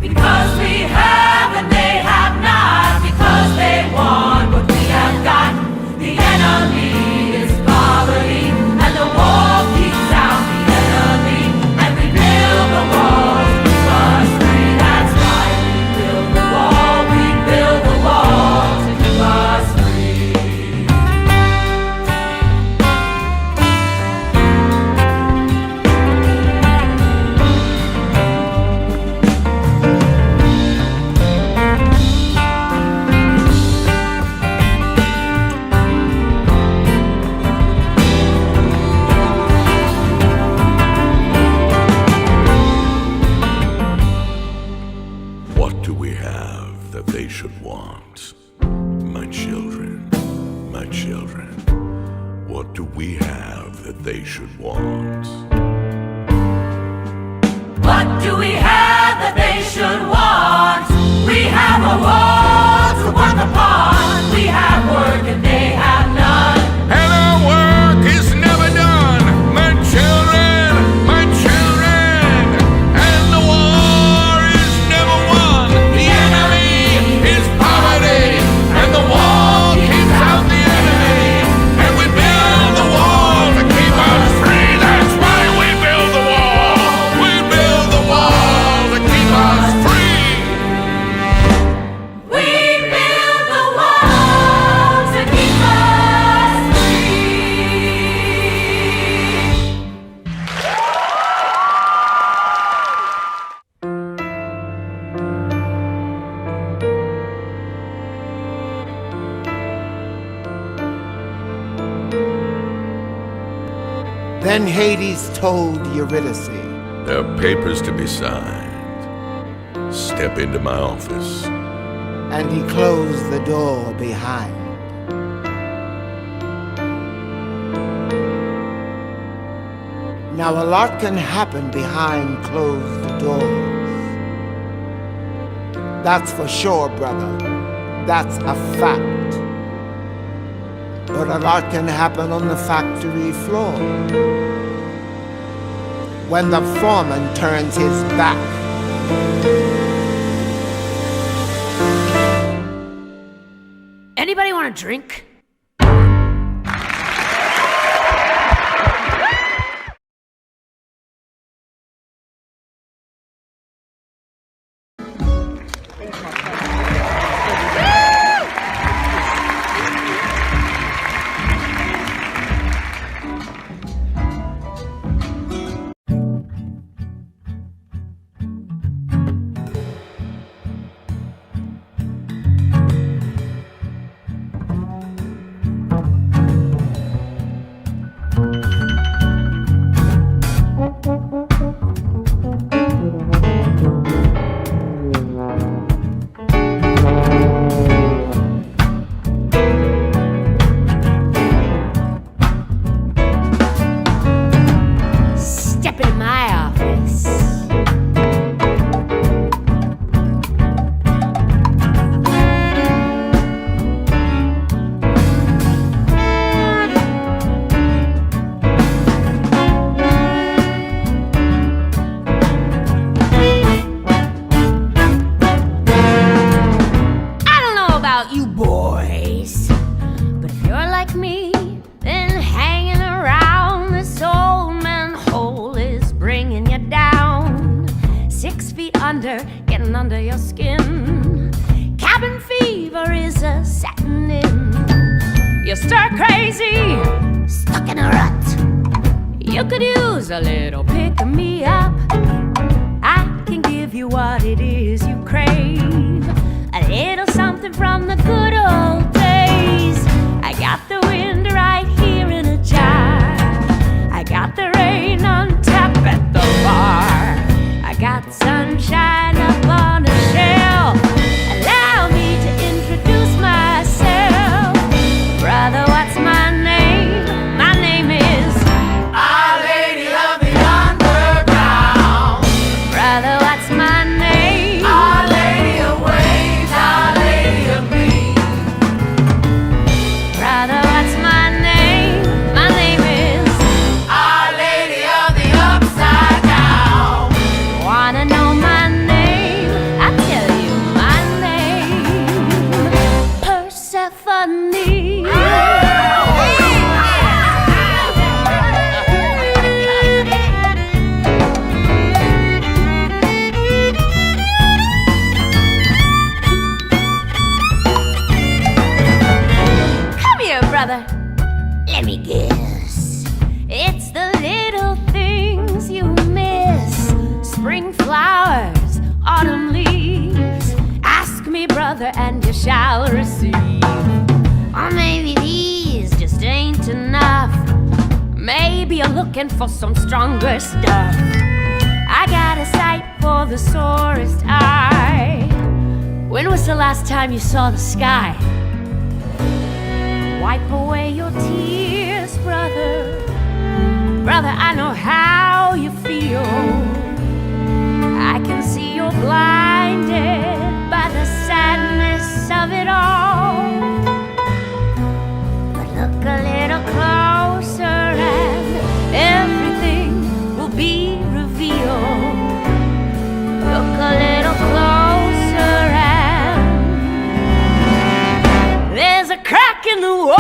Because we have and they have not. Because they want what we have got. The enemy is poverty, and the wall keeps out the enemy, and we build the wall to keep us free. That's why we build the wall. We build the wall to keep us free. What do we have that they should want? My children, what do we have that they should want? What do we have that they should want? We have a wall to work upon. We have work and they have none. And our work is never done. My children, and the war is never won. The enemy is poverty, and the wall keeps out the enemy, and we build the wall to keep us free. That's why we build the wall. We build the wall to keep us free. We build the wall to keep us free. Then Hades told Eurydice, There are papers to be signed. Step into my office. and he closed the door behind. Now a lot can happen behind closed doors. That's for sure, brother. That's a fact. But a lot can happen on the factory floor. When the foreman turns his back. Anybody want a drink? feet under, getting under your skin. Cabin fever is a setting in. You're stir crazy, stuck in a rut. You could use a little pick-me up. I can give you what it is you crave. A little something from the good old days. I got the wind right here in a jar. I got the rain on tap at the bar. I got sunshine up on a shelf. Allow me to introduce myself. Brother, what's my name? My name is Our Lady of the Underground. Brother, what's my name? Our Lady of Waves, Our Lady of Green. Brother, what's my name? My name is Our Lady of the Upside Down. Wanna know my name? I'll tell you my name. Persephone. Come here, brother. Let me guess. It's the little things you miss. Spring flowers, autumn leaves. Ask me, brother, and you shall receive. Or maybe these just ain't enough. Maybe you're looking for some stronger stuff. I got a sight for the sorest eye. When was the last time you saw the sky? Wipe away your tears, brother. Brother, I know how you feel. I can see you're blinded by the sadness of it all. But look a little closer and everything will be revealed. Look a little closer and there's a crack in the wall.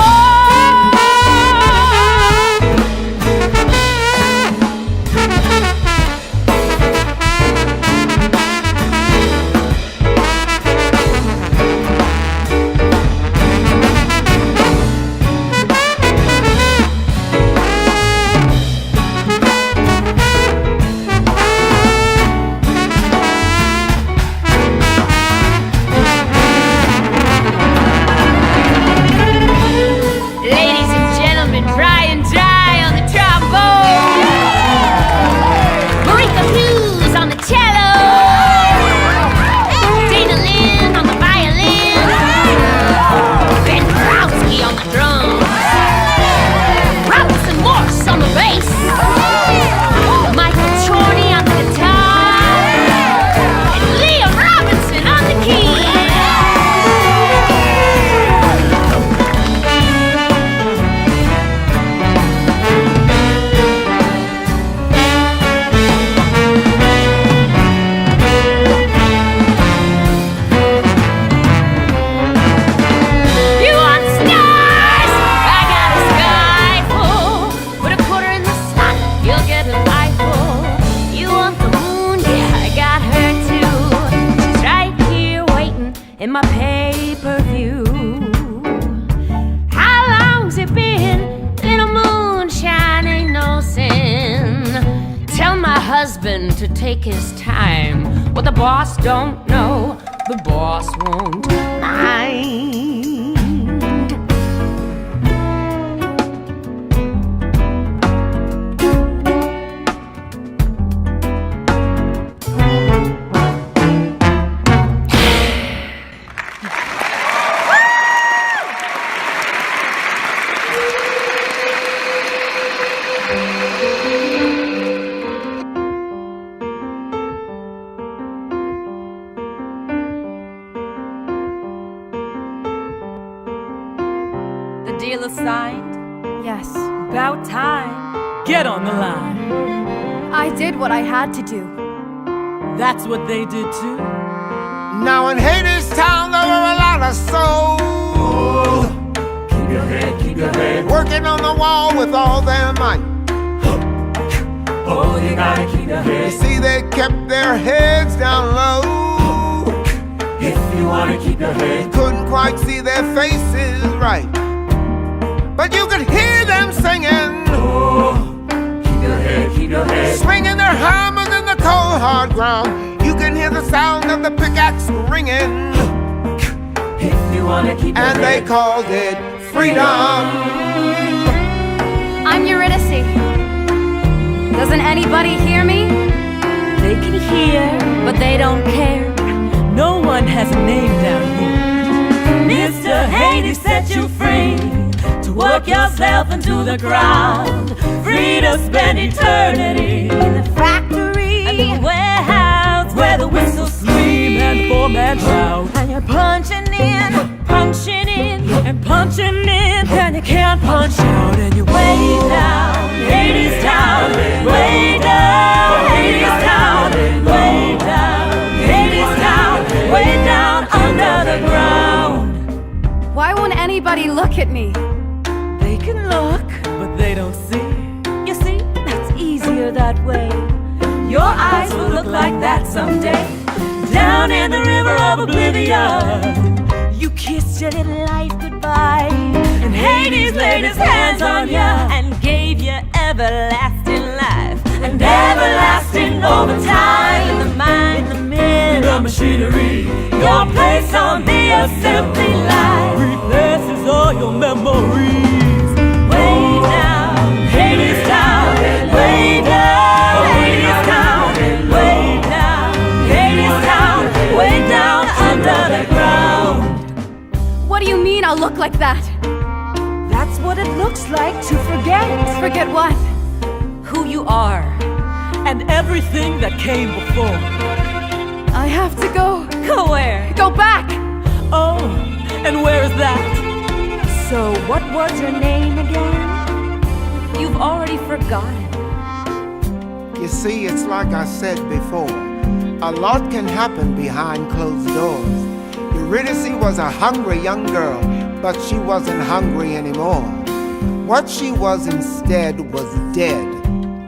In my pay-per-view. How long's it been? Little moonshine ain't no sin. Tell my husband to take his time. What the boss don't know, the boss won't mind. Deal assigned? Yes, About time. Get on the line. I did what I had to do. That's what they did too. Now in Hadestown there were a lot of souls. Keep your head, keep your head. Working on the wall with all their might. Oh, you gotta keep your You head. see, they kept their heads down low. If you wanna keep your head. Couldn't quite see their faces right, but you could hear them singing. Oh, keep your head, keep your head. Swinging their hammers in the cold hard ground. You can hear the sound of the pickaxe ringing. If you wanna keep your And head. they called it freedom. I'm Eurydice. Doesn't anybody hear me? They can hear, but they don't care. No one has a name down here. Mr. Hades set you free to work yourself into the ground, free to spend eternity in the factory and the warehouse where the whistles scream and the foreman shout. And you're punching in, punching in, and punching in, and you can't punch out, and you're way down, Hadestown, way down, Hadestown, way down, Hadestown, way down under the ground. Why won't anybody look at me? They can look, but they don't see. You see, that's easier that way. Your eyes will look like that someday. Down in the river of oblivion, you kissed your little life goodbye, and Hades laid his hands on you and gave you everlasting life and everlasting overtime. In the mind, the mill, the machinery, your place on the assembly line replaces all your memories. Way down, Hadestown, way down, Hadestown, way down, Hadestown, way down under the ground. What do you mean I'll look like that? That's what it looks like to forget Forget what? who you are and everything that came before. I have to go. Go where? Go back! Oh, and where is that? So what was your name again? You've already forgotten. You see, it's like I said before, a lot can happen behind closed doors. Eurydice was a hungry young girl, but she wasn't hungry anymore. What she was instead was dead.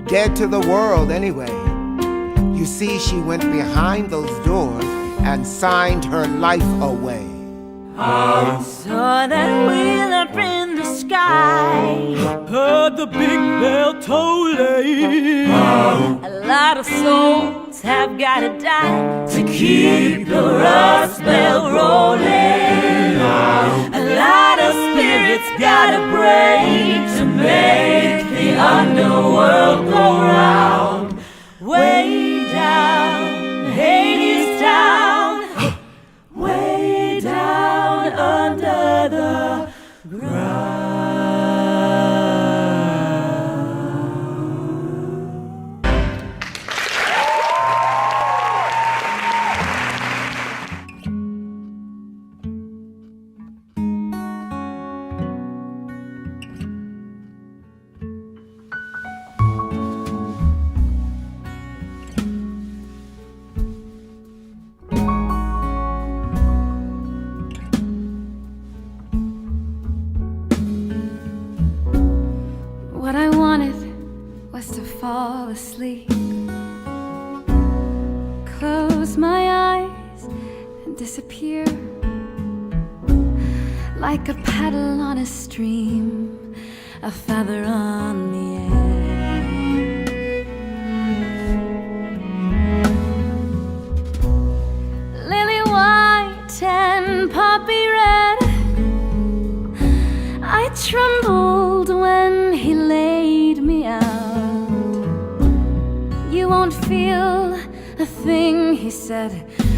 Dead to the world anyway. You see, she went behind those doors and signed her life away. Saw that wheel up in the sky, heard the big bell tolling. A lot of souls have gotta die to keep the rust bell rolling. A lot of spirits gotta break to make the underworld go round. Way down, Hadestown, way down under the ground. What I wanted was to fall asleep, close my eyes and disappear, like a paddle on a stream, a feather on the air. Lily white and poppy red, I trembled when he laid me out. You won't feel a thing, he said,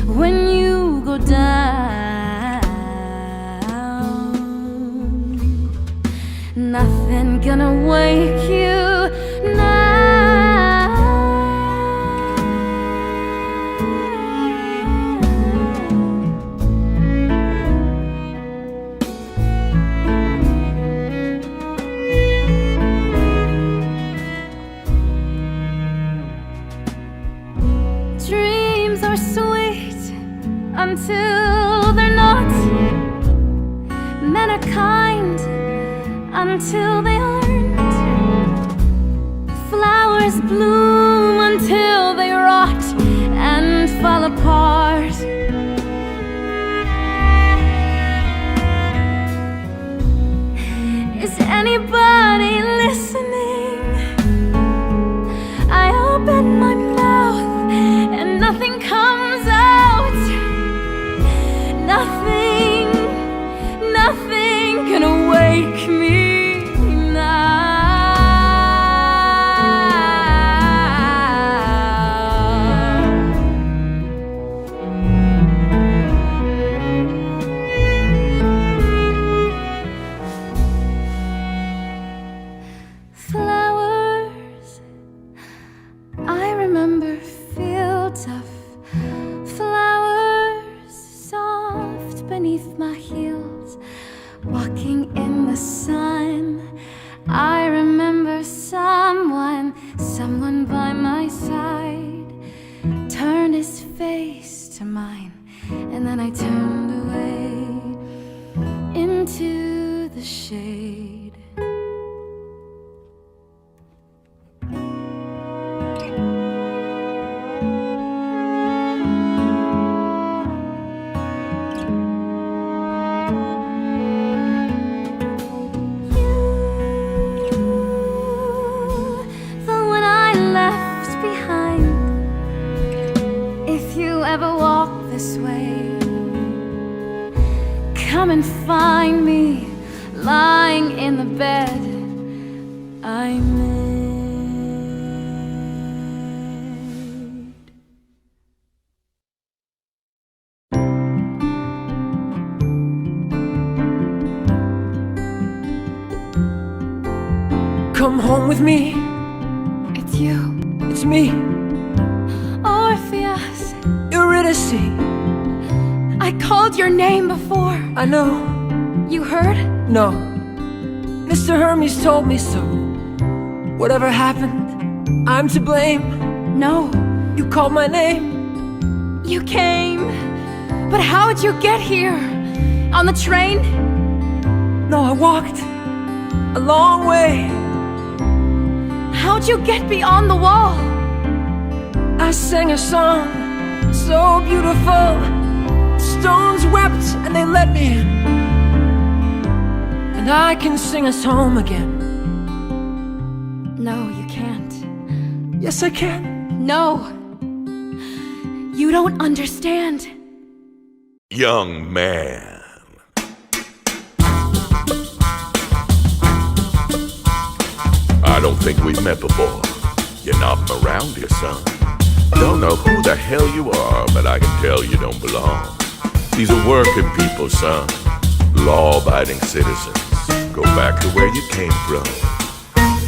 when you go down. Nothing gonna wake you now. Dreams are sweet until they're not. Men are kind until they aren't. Flowers bloom fall apart. Is anybody listening? I open my mouth and nothing comes out. Nothing can awake me now. Flowers, I remember fields of flowers, soft beneath my heels, walking in the sun. I remember someone by my side turned his face to mine, and then I turned away into the shade. Come and find me lying in the bed I made. Come home with me. It's you, It's me, Orpheus. Eurydice. I called your name before. I know. You heard? No. Mr. Hermes told me so. Whatever happened, I'm to blame. No, You called my name. you came. But how'd you get here? On the train? No, I walked a long way. How'd you get beyond the wall? I sang a song so beautiful. Stones wept and they let me in. And I can sing us home again. No, you can't. Yes, I can. No. You don't understand. Young man. I don't think we've met before. You're not around here, son. Don't know who the hell you are, but I can tell you don't belong. These are working people, son. Law-abiding citizens. Go back to where you came from.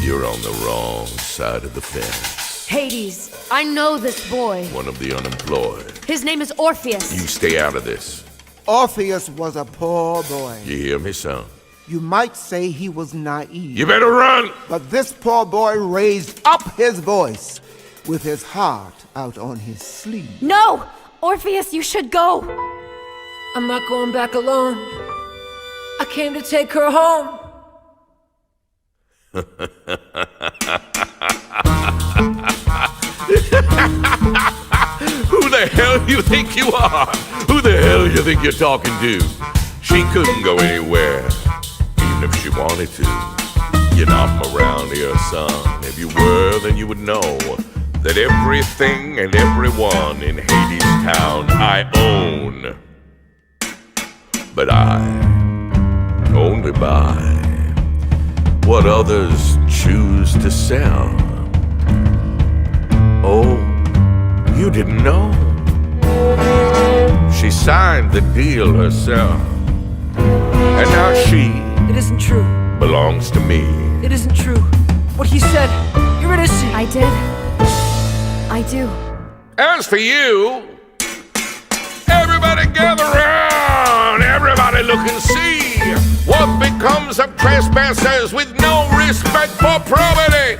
You're on the wrong side of the fence. Hades, I know this boy. One of the unemployed. His name is Orpheus. You stay out of this. Orpheus was a poor boy. You hear me, son? You might say he was naive. You better run! But this poor boy raised up his voice with his heart out on his sleeve. No! Orpheus, you should go. I'm not going back alone. I came to take her home. Who the hell you think you are? Who the hell you think you're talking to? She couldn't go anywhere, even if she wanted to. You're not from around here, son. If you were, then you would know that everything and everyone in Hadestown I own. But I only buy what others choose to sell. Oh, you didn't know? She signed the deal herself, and now she It isn't true. belongs to me. It isn't true. What he said. Eurydice. I did. I do. As for you, everybody gather round. Everybody look and see what becomes of trespassers with no respect for probity.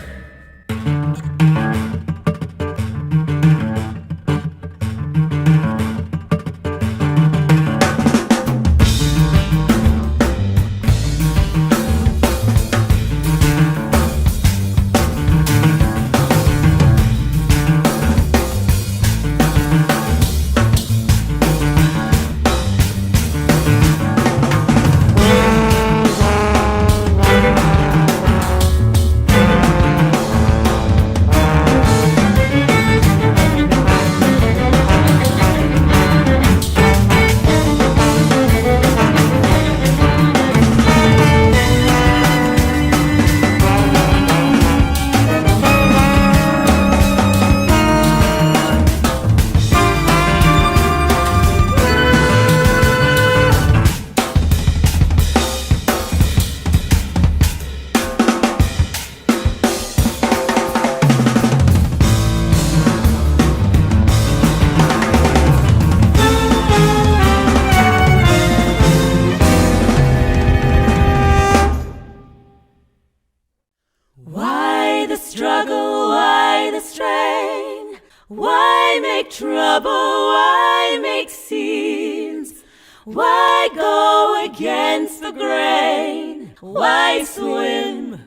lover, why make scenes? Why go against the grain? Why swim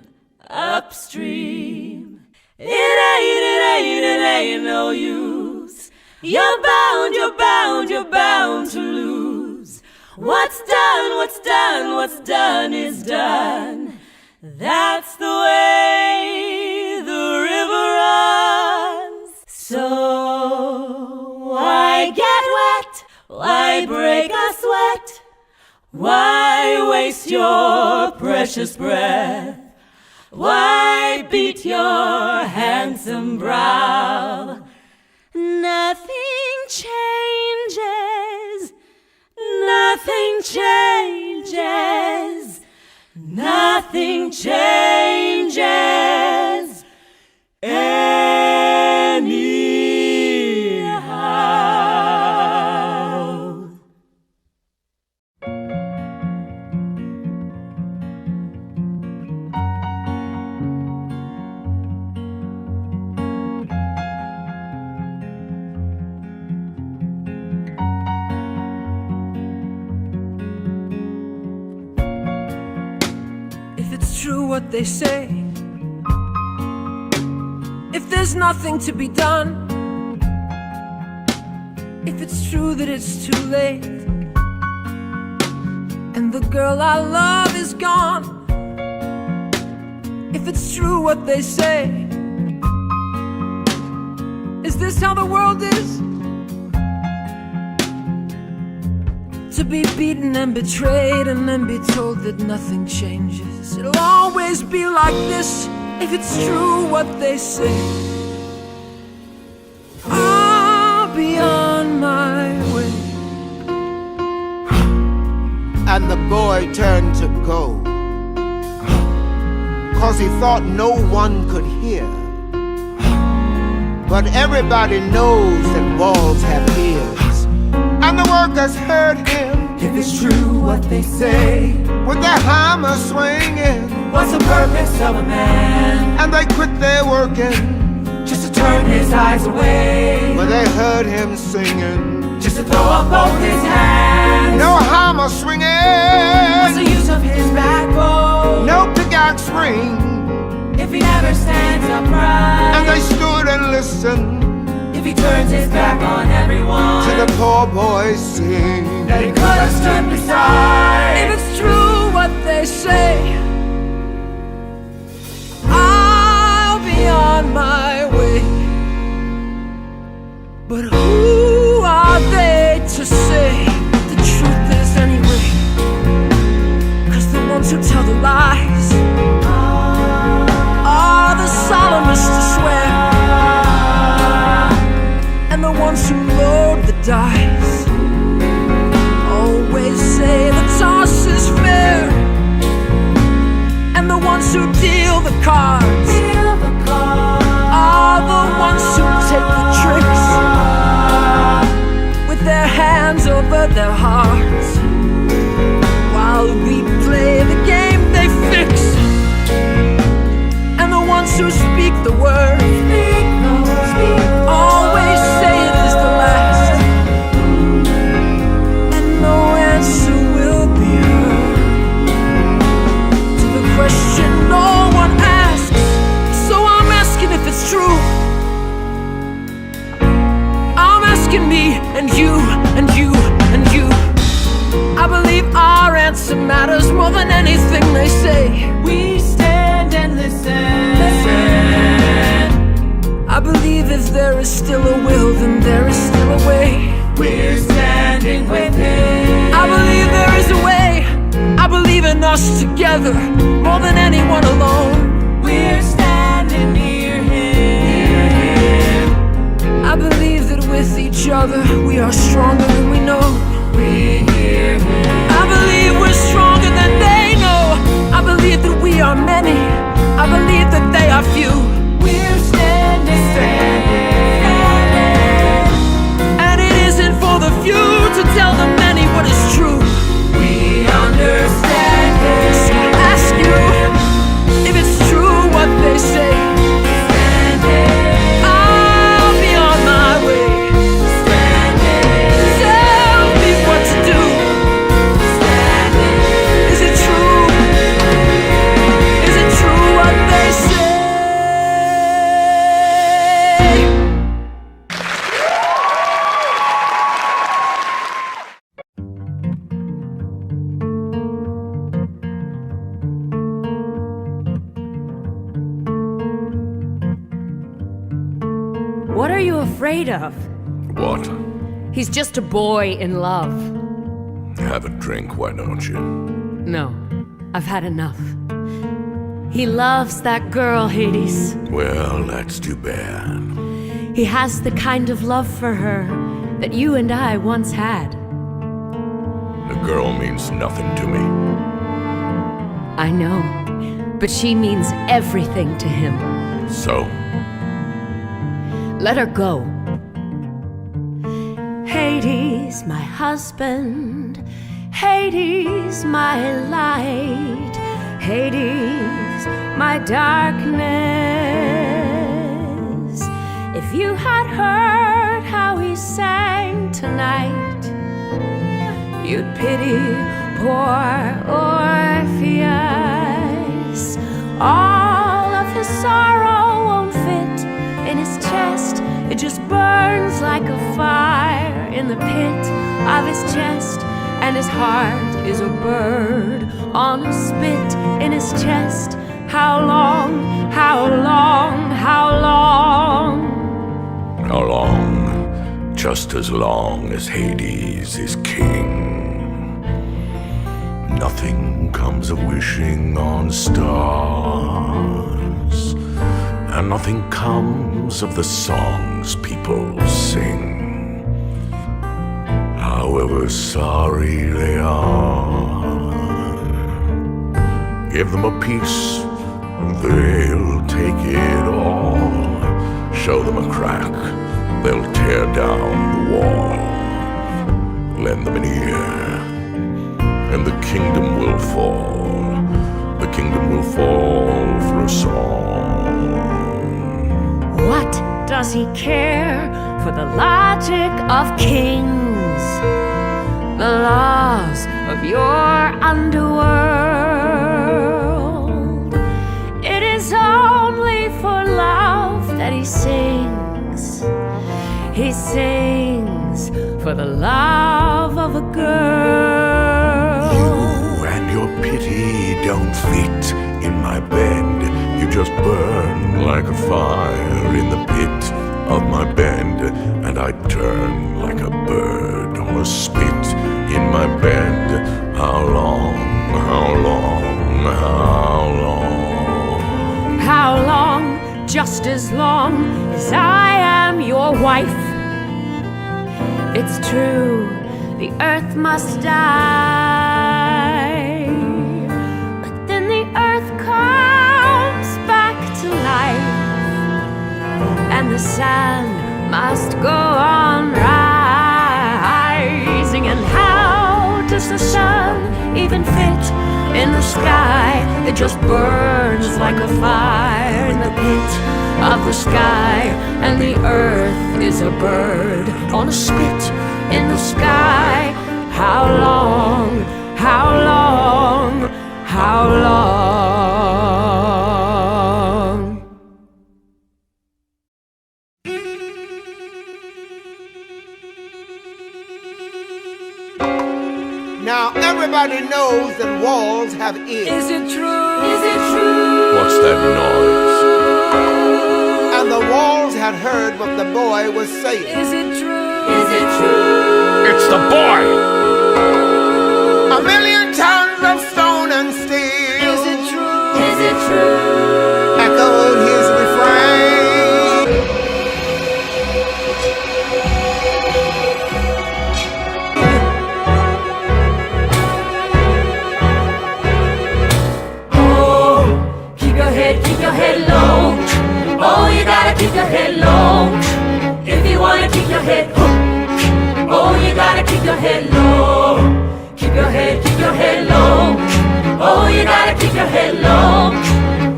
upstream? It ain't no use. You're bound to lose. What's done is done. That's the way the river runs. So why get wet? Why break a sweat? Why waste your precious breath? Why beat your handsome brow? Nothing changes. Nothing changes. Nothing changes anyhow. If it's true what they say, if there's nothing to be done, if it's true that it's too late and the girl I love is gone, if it's true what they say, is this how the world is? To be beaten and betrayed and then be told that nothing changes. It'll always be like this if it's true what they say. I'll be on my way. And the boy turned to go, 'cause he thought no one could hear. But everybody knows that walls have ears, and the workers heard him. If it's true what they say, With their hammer swinging, what's the purpose of a man? and they quit their working Just to turn his eyes away, when they heard him singing. just to throw up both his hands. No hammer What's the swinging, use of his backbone no pickaxe ring, if he never stands upright? and they stood and listened If he turns his back on everyone to the poor boy sing. that he could have stood beside. If it's true what they say, I'll be on my way. But who are they to say the truth is anyway? 'Cause the ones who tell the lies are the solemnest to swear, and the ones who load the dice always say the toss is fair, and the ones who deal the cards are the ones who take the tricks with their hands over their hearts, while we play the game they fix, and the ones who speak the word always say it is the last, and no answer will be heard to the question no one asks. So I'm asking if it's true. I'm asking me and you and you and you. I believe our answer matters more than anything they say. We stand and listen. I believe if there is still a will, then there is still a way. We're standing with him. I believe there is a way. I believe in us together more than anyone alone. We're standing near him. I believe that with each other we are stronger than we know. We hear him. I believe we're stronger than they know. I believe that we are many. I believe that they are few. We're standing, And it isn't for the few to tell the many what is true. We understand him. So I ask you if it's true what they say. I'll be on my way. afraid of? What? He's just a boy in love. Have a drink, why don't you? No, I've had enough. He loves that girl, Hades. Well, that's too bad. He has the kind of love for her that you and I once had. The girl means nothing to me. I know, but she means everything to him. So? Let her go. Hades, my husband. Hades, my light. Hades, my darkness. If you had heard how he sang tonight, you'd pity poor Orpheus. All of his sorrow won't fit in his chest. It just burns like a fire in the pit of his chest. And his heart is a bird on a spit in his chest. How long, how long, how long? How long? Just as long as Hades is king. Nothing comes of wishing on stars, and nothing comes of the songs people sing. However sorry they are, give them a piece and they'll take it all. Show them a crack, they'll tear down the wall. Lend them an ear, and the kingdom will fall. The kingdom will fall for a song. What does he care for the logic of kings? The laws of your underworld. It is only for love that he sings. He sings for the love of a girl. You and your pity don't fit in my bed. You just burn like a fire in the pit of my bed, and I turn like a bird on a spit in my bed. How long, how long, how long? How long? Just as long as I am your wife. It's true, the earth must die, but then the earth comes back to life, and the sun must go on rising. And how does the sun even fit in the sky? It just burns like a fire in the pit of the sky, and the earth is a bird on a spit in the sky. How long, how long, how long? Now everybody knows that walls have ears. Is it true? Is it true? What's that noise? And the walls had heard what the boy was saying. Is it true? Is it true? It's the boy! A million tons of stone and steel. Is it true? Is it true? Echoed his refrain. Keep your head low. Oh, you gotta keep your head low. If you wanna keep your head hooked. Oh, you gotta keep your head low. Keep your head low. Oh, you gotta keep your head low.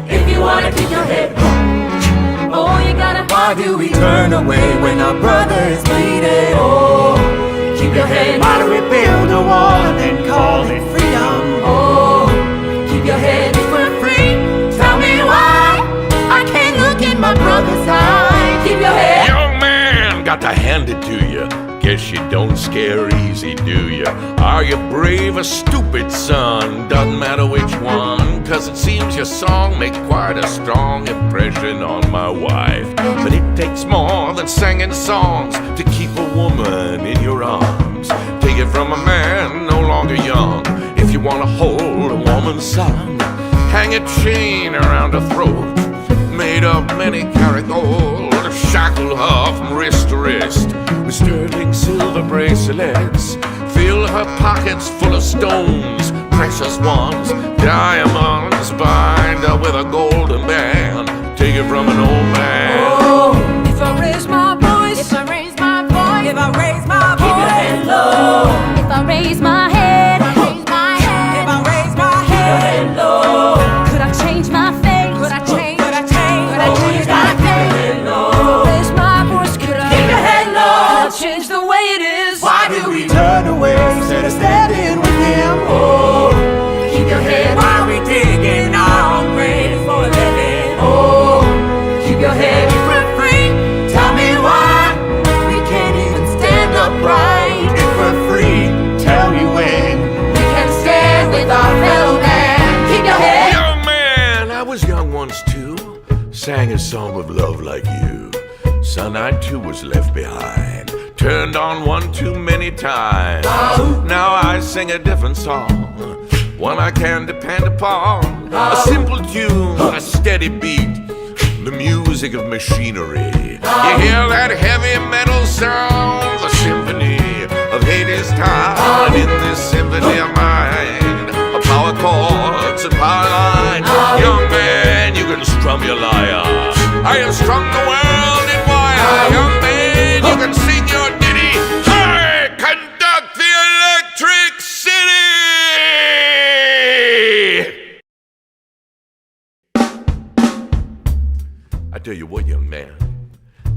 If you wanna keep your head hooked. Oh, you gotta. Why do we turn away when our brother is bleeding? Oh, keep your head. Why do we build a wall and then call it freedom? Oh, keep your head. If we're free, tell me why I can't look in my brother's eye. Keep your head. Young man, got to hand it to you. guess you don't scare easy, do you? Are you brave or stupid, son? Doesn't matter which one, 'cause it seems your song made quite a strong impression on my wife. But it takes more than singing songs to keep a woman in your arms. Take it from a man no longer young. If you wanna hold a woman's son, hang a chain around her throat, made of many karat gold. Shackle her from wrist to wrist with sterling silver bracelets. Fill her pockets full of stones, precious ones, diamonds. Bind her with a golden band. Take it from an old man. Oh, if I raise my voice, If I raise my voice, if I raise my voice, Keep your head low. if I raise my head, if I raise my head, Head low. could I change my face? could I change? Could I change my face? Head low. Raise my voice, could I? Keep your head low. Could I change the way it is? Why do we Turn away instead of standing with him. Oh, keep your head. Why we digging our grave for a living? Oh, keep your head. If we're free, Tell me why We can't even stand upright. If we're free, tell me when. we can stand with our fellow man. Keep your head. Young man, I was young once too. Sang a song of love like you. Son, I too was left behind. Turned on one too many times. Now I sing a different song, one I can depend upon. A simple tune, a steady beat, the music of machinery. You hear that heavy metal sound, the symphony of Hadestown. And in this symphony of mine, power chords and power lines. Young man, you can strum your lyre. I have strung the world in wire. Young man, you can sing your ditty. I conduct the electric city. I tell you what, young man,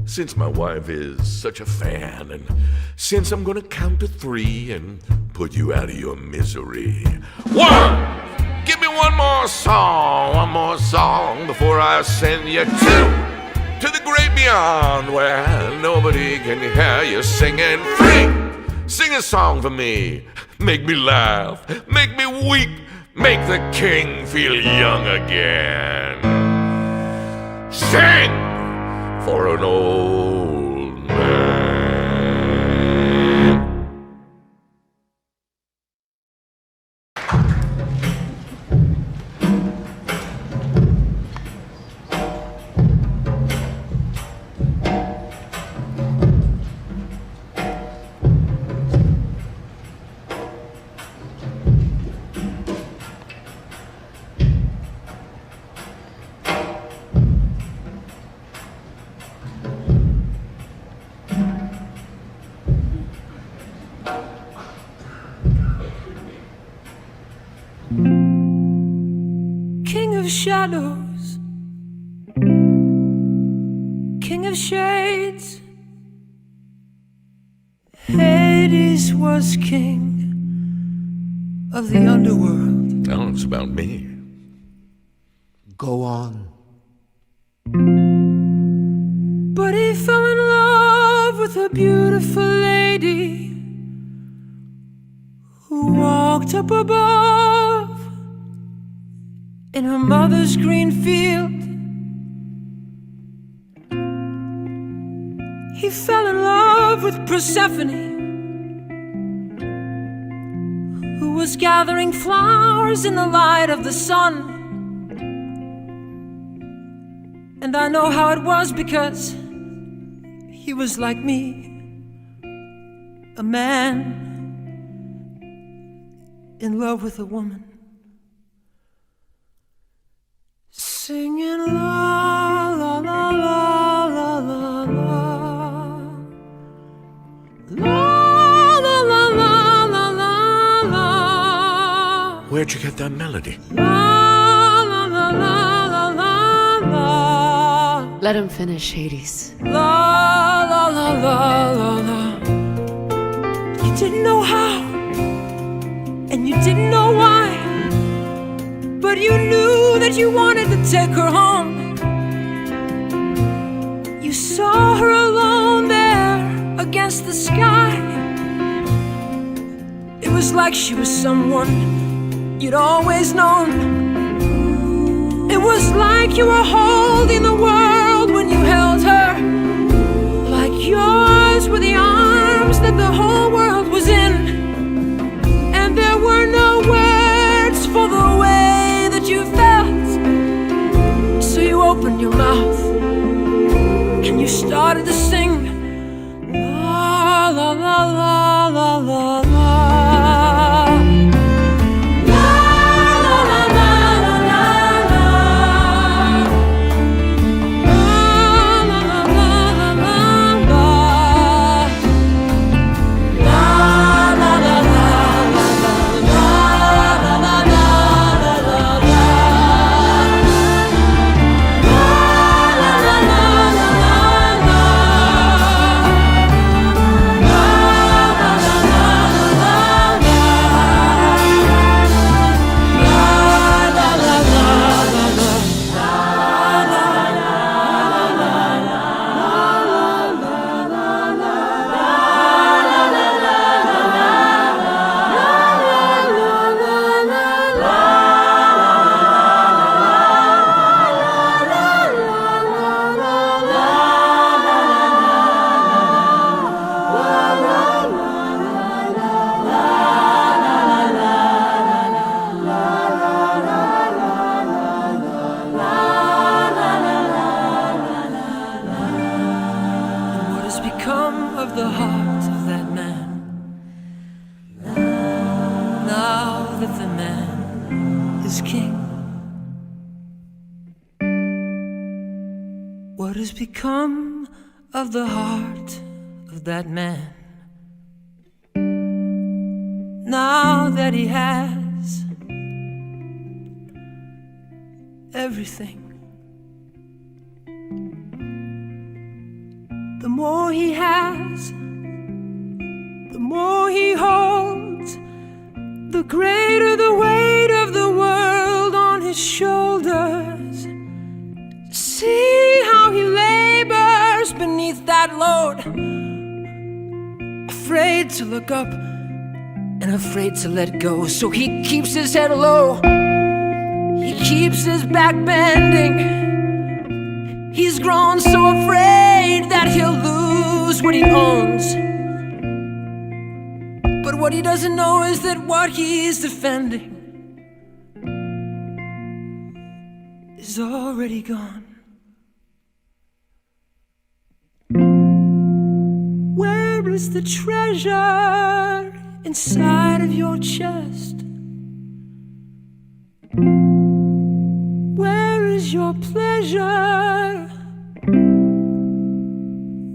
since my wife is such a fan, and since I'm gonna count to 3 and put you out of your misery. 1! Give me one more song before I send you 2 to the great beyond where nobody can hear you singing. 3! Sing a song for me. Make me laugh, make me weep, make the king feel young again. Sing for an old man. King of shadows, king of shades, Hades was king of the underworld. Oh, it's about me. Go on. But he fell in love with a beautiful lady who walked up above in her mother's green field. He fell in love with Persephone, who was gathering flowers in the light of the sun. And I know how it was because he was like me, a man in love with a woman, singing la la la la la la la la la la la la la la. Where'd you get that melody? La la la la la la la. Let him finish, Hades. La la la la la la. You didn't know how, and you didn't know why, but you knew that you wanted to take her home. You saw her alone there against the sky. It was like she was someone you'd always known. It was like you were holding the world when you held her. Like yours were the arms that the whole world was in. And there were no words for the way that you felt. So you opened your mouth and you started to sing. La la la la la la la. What has become of the heart of that man now that he has everything? The more he has, the more he holds, the greater the weight of the world on his shoulders. See how he labors beneath that load, afraid to look up and afraid to let go. So he keeps his head low, he keeps his back bending. He's grown so afraid that he'll lose what he owns. But what he doesn't know is that what he's defending is already gone. Where is the treasure inside of your chest? Where is your pleasure?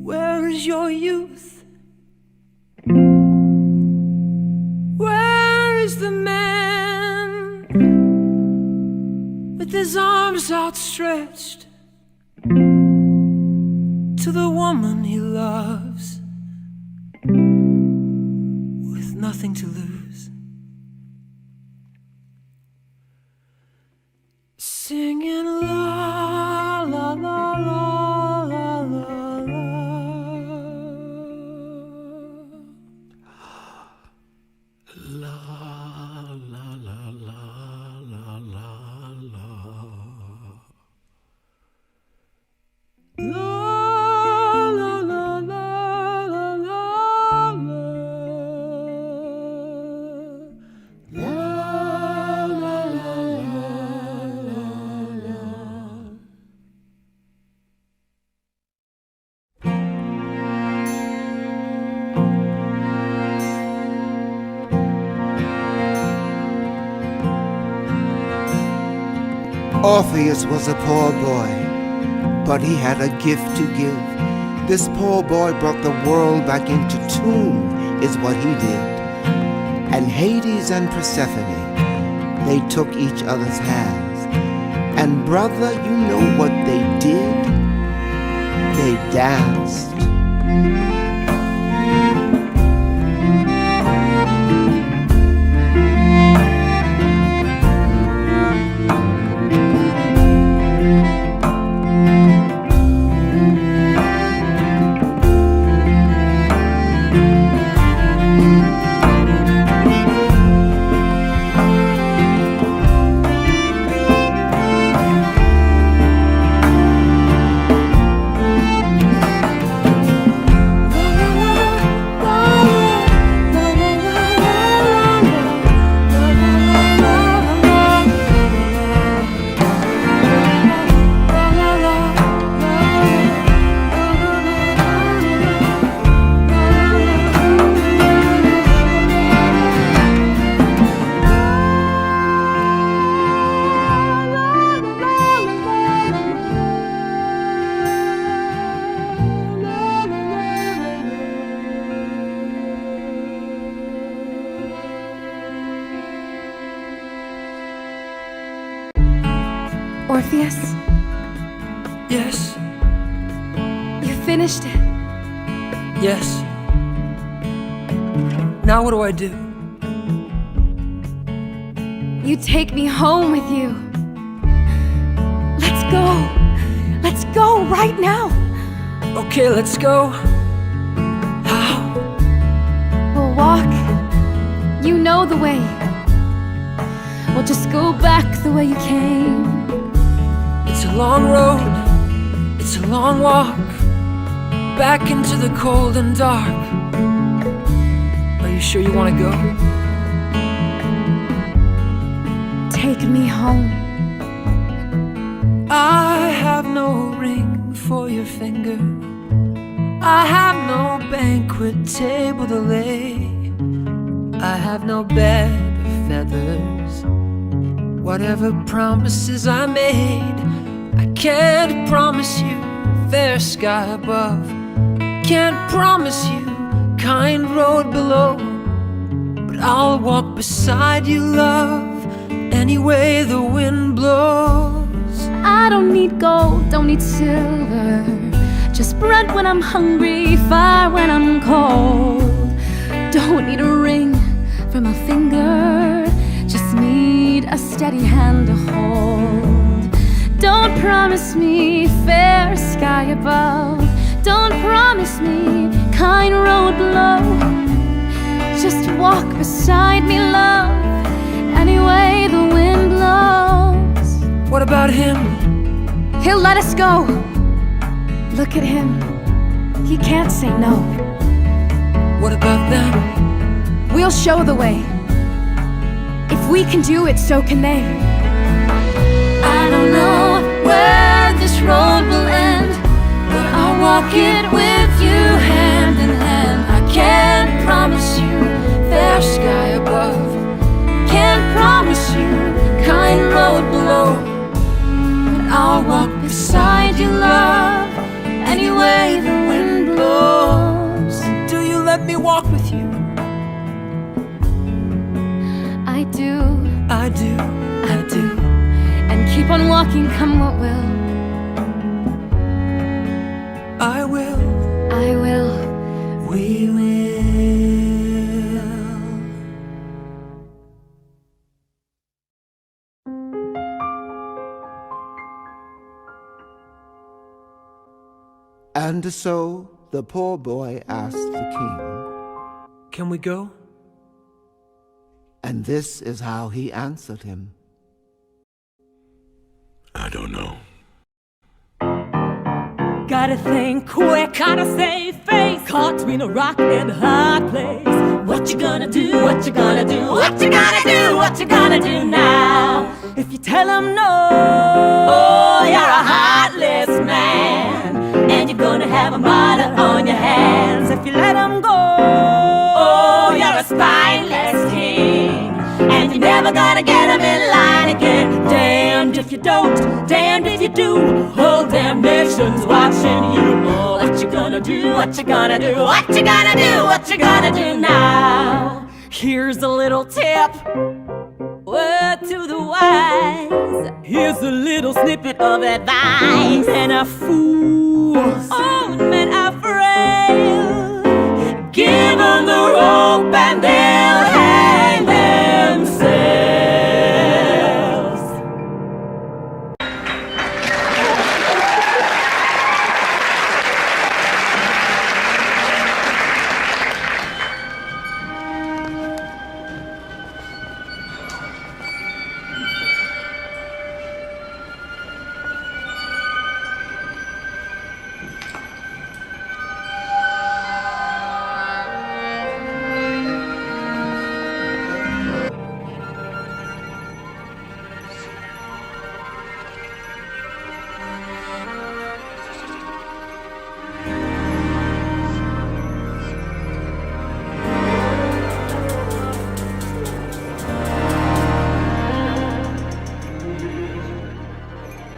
Where is your youth? Where is the man with his arms outstretched to the woman he loves, with nothing to lose? Singing la la la la la la la. La la la la la la la. Orpheus was a poor boy, but he had a gift to give. This poor boy brought the world back into tune, is what he did. And Hades and Persephone, they took each other's hands. And brother, you know what they did? They danced. Orpheus? Yes, You finished it. yes. Now what do I do? You take me home with you. Let's go. Let's go right now. Okay, let's go. How? We'll walk. You know the way. We'll just go back the way you came. It's a long road, it's a long walk, back into the cold and dark. Are you sure you want to go? Take me home. I have no ring for your finger, I have no banquet table to lay, I have no bed of feathers. Whatever promises I made, I can't promise you fair sky above, can't promise you kind road below, but I'll walk beside you, love, any way the wind blows. I don't need gold, don't need silver, just bread when I'm hungry, fire when I'm cold. Don't need a ring from a finger, just need a steady hand to hold. Don't promise me fair sky above, don't promise me kind road below. Just walk beside me, love, any way the wind blows. What about him? He'll let us go. Look at him. He can't say no. What about them? We'll show the way. If we can do it, so can they. I don't know where this road will end, but I'll walk it with you hand in hand. I can't promise you fair sky above, can't promise you kind road below, but I'll walk beside you, love, any way the wind blows. Do you let me walk with you? I do, I do, I do, and keep on walking, come what will. I will, I will. we will. And so the poor boy asked the king, Can we go? and this is how he answered him. I don't know. Gotta think quick, gotta save face. Caught between a rock and a hard place. What you gonna do? What you gonna do? What you gonna do? What you gonna do now? If you tell him no, oh, you're a heartless man, and you're gonna have a murder on your hands. If you let him go, oh, you're a spineless king, and you're never gonna get him in line again. Damned if you don't, damned if you do. Whole damn nation's watching you. Oh, what you gonna do? What you gonna do? What you gonna do? What you gonna do now? Here's a little tip, word to the wise. Here's a little snippet of advice. Men are fools, oh, men are frail. Give them the rope and they'll hang themselves.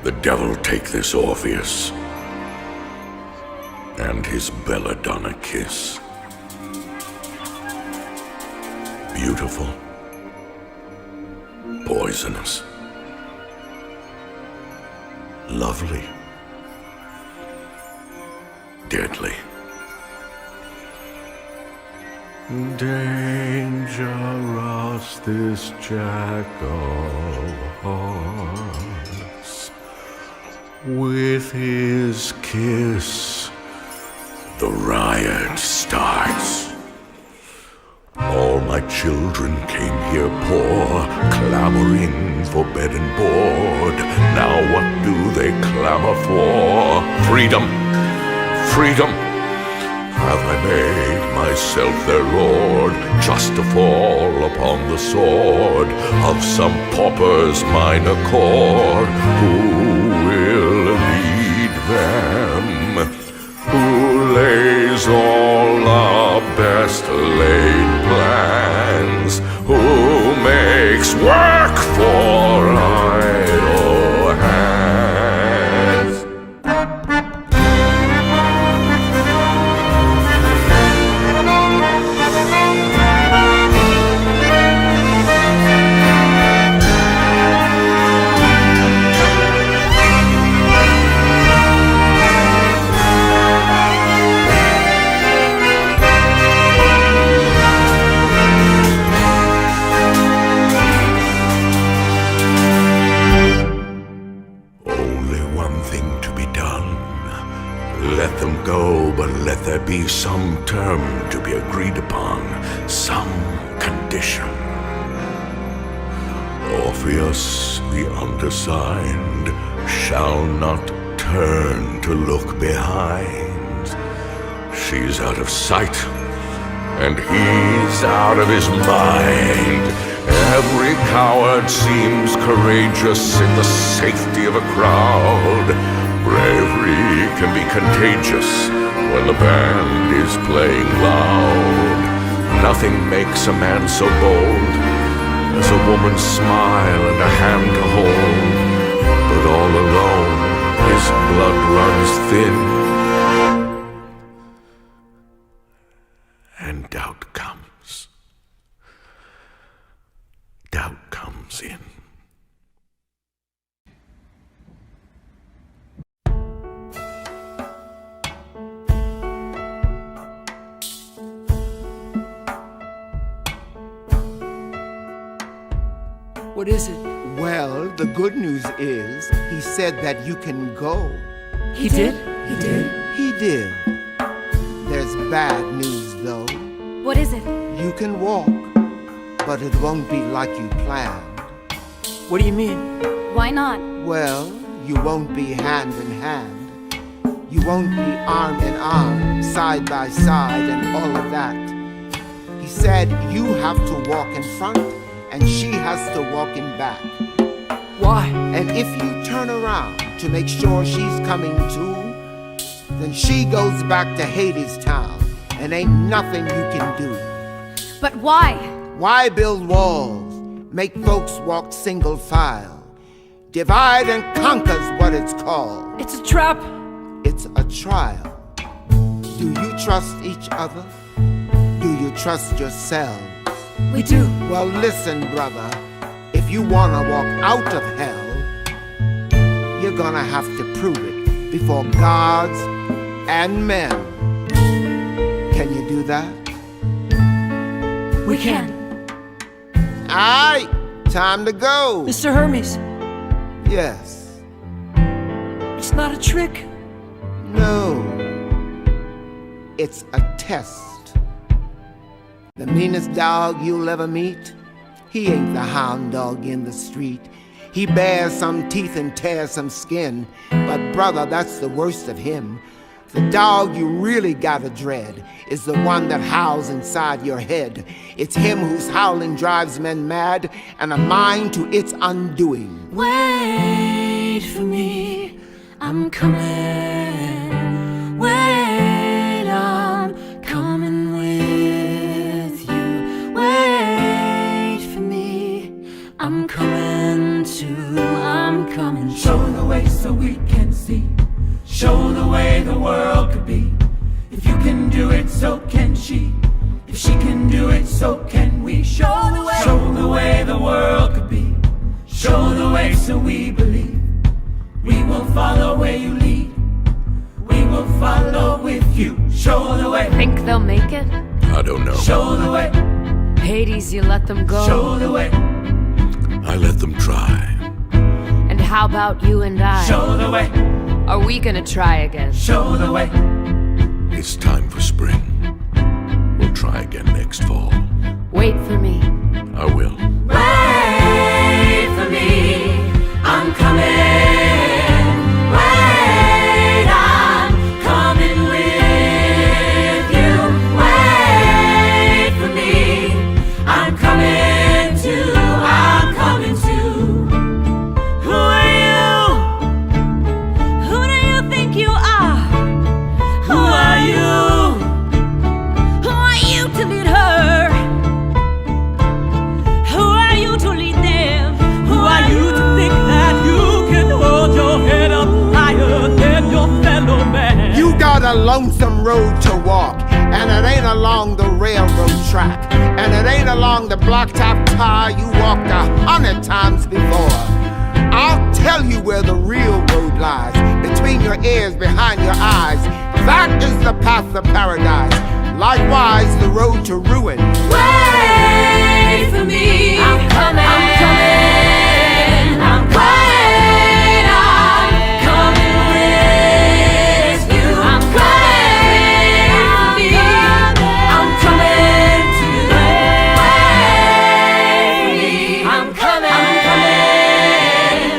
The devil take this Orpheus and his belladonna kiss. Beautiful, poisonous, lovely, deadly. Dangerous, this jack of hearts. With his kiss, the riot starts. All my children came here poor, clamoring for bed and board. Now what do they clamor for? Freedom, freedom. Have I made myself their lord, just to fall upon the sword of some pauper's minor chord? Who will lead them? Who lays all our best laid plans? Who makes work for idle hands? Let them go, but let there be some term to be agreed upon, some condition. Orpheus, the undersigned, shall not turn to look behind. She's out of sight, and he's out of his mind. Every coward seems courageous in the safety of a crowd. Bravery can be contagious when the band is playing loud. Nothing makes a man so bold as a woman's smile and a hand to hold. But all alone, his blood runs thin, and doubt comes. Doubt comes in. What is it? Well, the good news is he said that you can go. He did? He did. He did. There's bad news, though. What is it? You can walk, but it won't be like you planned. What do you mean? Why not? Well, you won't be hand in hand. You won't be arm in arm, side by side, and all of that. He said you have to walk in front, and she has to walk in back. Why? And if you turn around to make sure she's coming too, then she goes back to Hadestown, and ain't nothing you can do. But why? Why build walls, make folks walk single file? Divide and conquer's what it's called. It's a trap. It's a trial. Do you trust each other? Do you trust yourself? We do. Well, listen, brother, if you wanna walk out of hell, you're gonna have to prove it before gods and men. Can you do that? We can. Aight, time to go. Mr. Hermes, Yes. it's not a trick. No. It's a test. The meanest dog you'll ever meet, he ain't the hound dog in the street. He bares some teeth and tears some skin, but brother, that's the worst of him. The dog you really gotta dread is the one that howls inside your head. It's him whose howling drives men mad and a mind to its undoing. Wait for me, I'm coming. Wait, I'm coming with you. Wait for me, I'm coming too. I'm coming. Show the way so we can see. Show the way the world could be. If you can do it, so can she. If she can do it, so can we. Show the way. Show the way the world could be. Show the way so we believe. We will follow where you lead. We will follow with you. Show the way. Think they'll make it? I don't know. Show the way. Hades, you let them go. Show the way. I let them try. And how about you and I? Show the way. Are we gonna try again? Show the way. It's time for spring. We'll try again next fall. Wait for me. I will. Wait for me. I'm coming. Wait, I'm coming with you. Wait for me. I'm coming too. I'm coming too. Who are you? Who do you think you are? Who are you? Who are you to lead her? Who are you to lead them? Who are you to think that you can hold your head up higher than your fellow man? You got a lonesome road to walk, and it ain't along the railroad track, and it ain't along the blacktop tire you walked 100 times before. I'll tell you where the real road lies, between your ears, behind your eyes. That is the path to paradise, likewise the road to ruin. Wait for me. I'm coming. I'm coming. I'm wait. I'm coming with you. I'm coming. I'm coming to wait for me. I'm coming. I'm coming.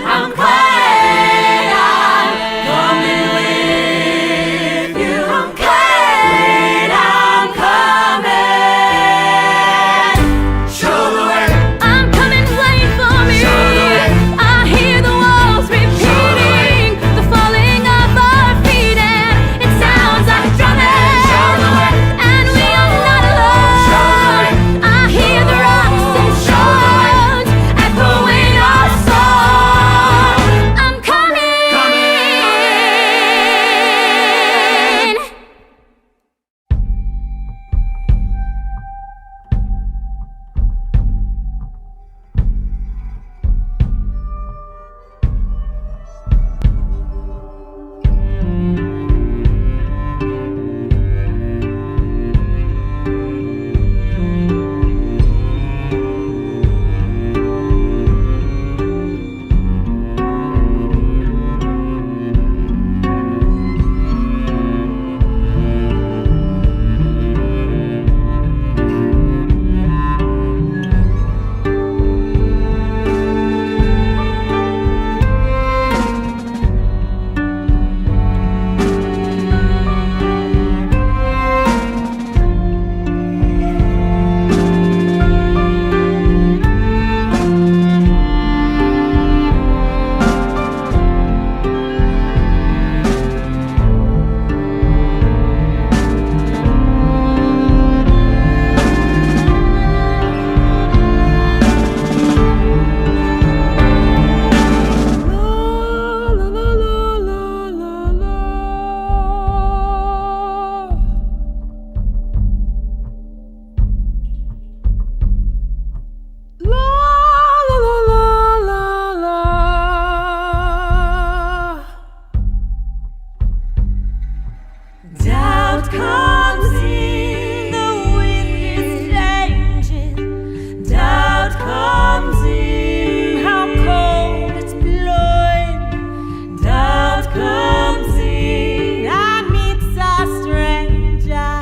I'm wait. I'm coming with you. I'm wait. I'm coming. Show the way. I'm coming, wait for me. Show the way. I hear the walls repeating, the falling of our feet, and it sounds like drumming. Show the way. And we are not alone. I hear the rocks and stones echoing our song. I'm coming. Doubt comes in, the wind is changing. Doubt comes in, how cold it's blowing. Doubt comes in, I meet a stranger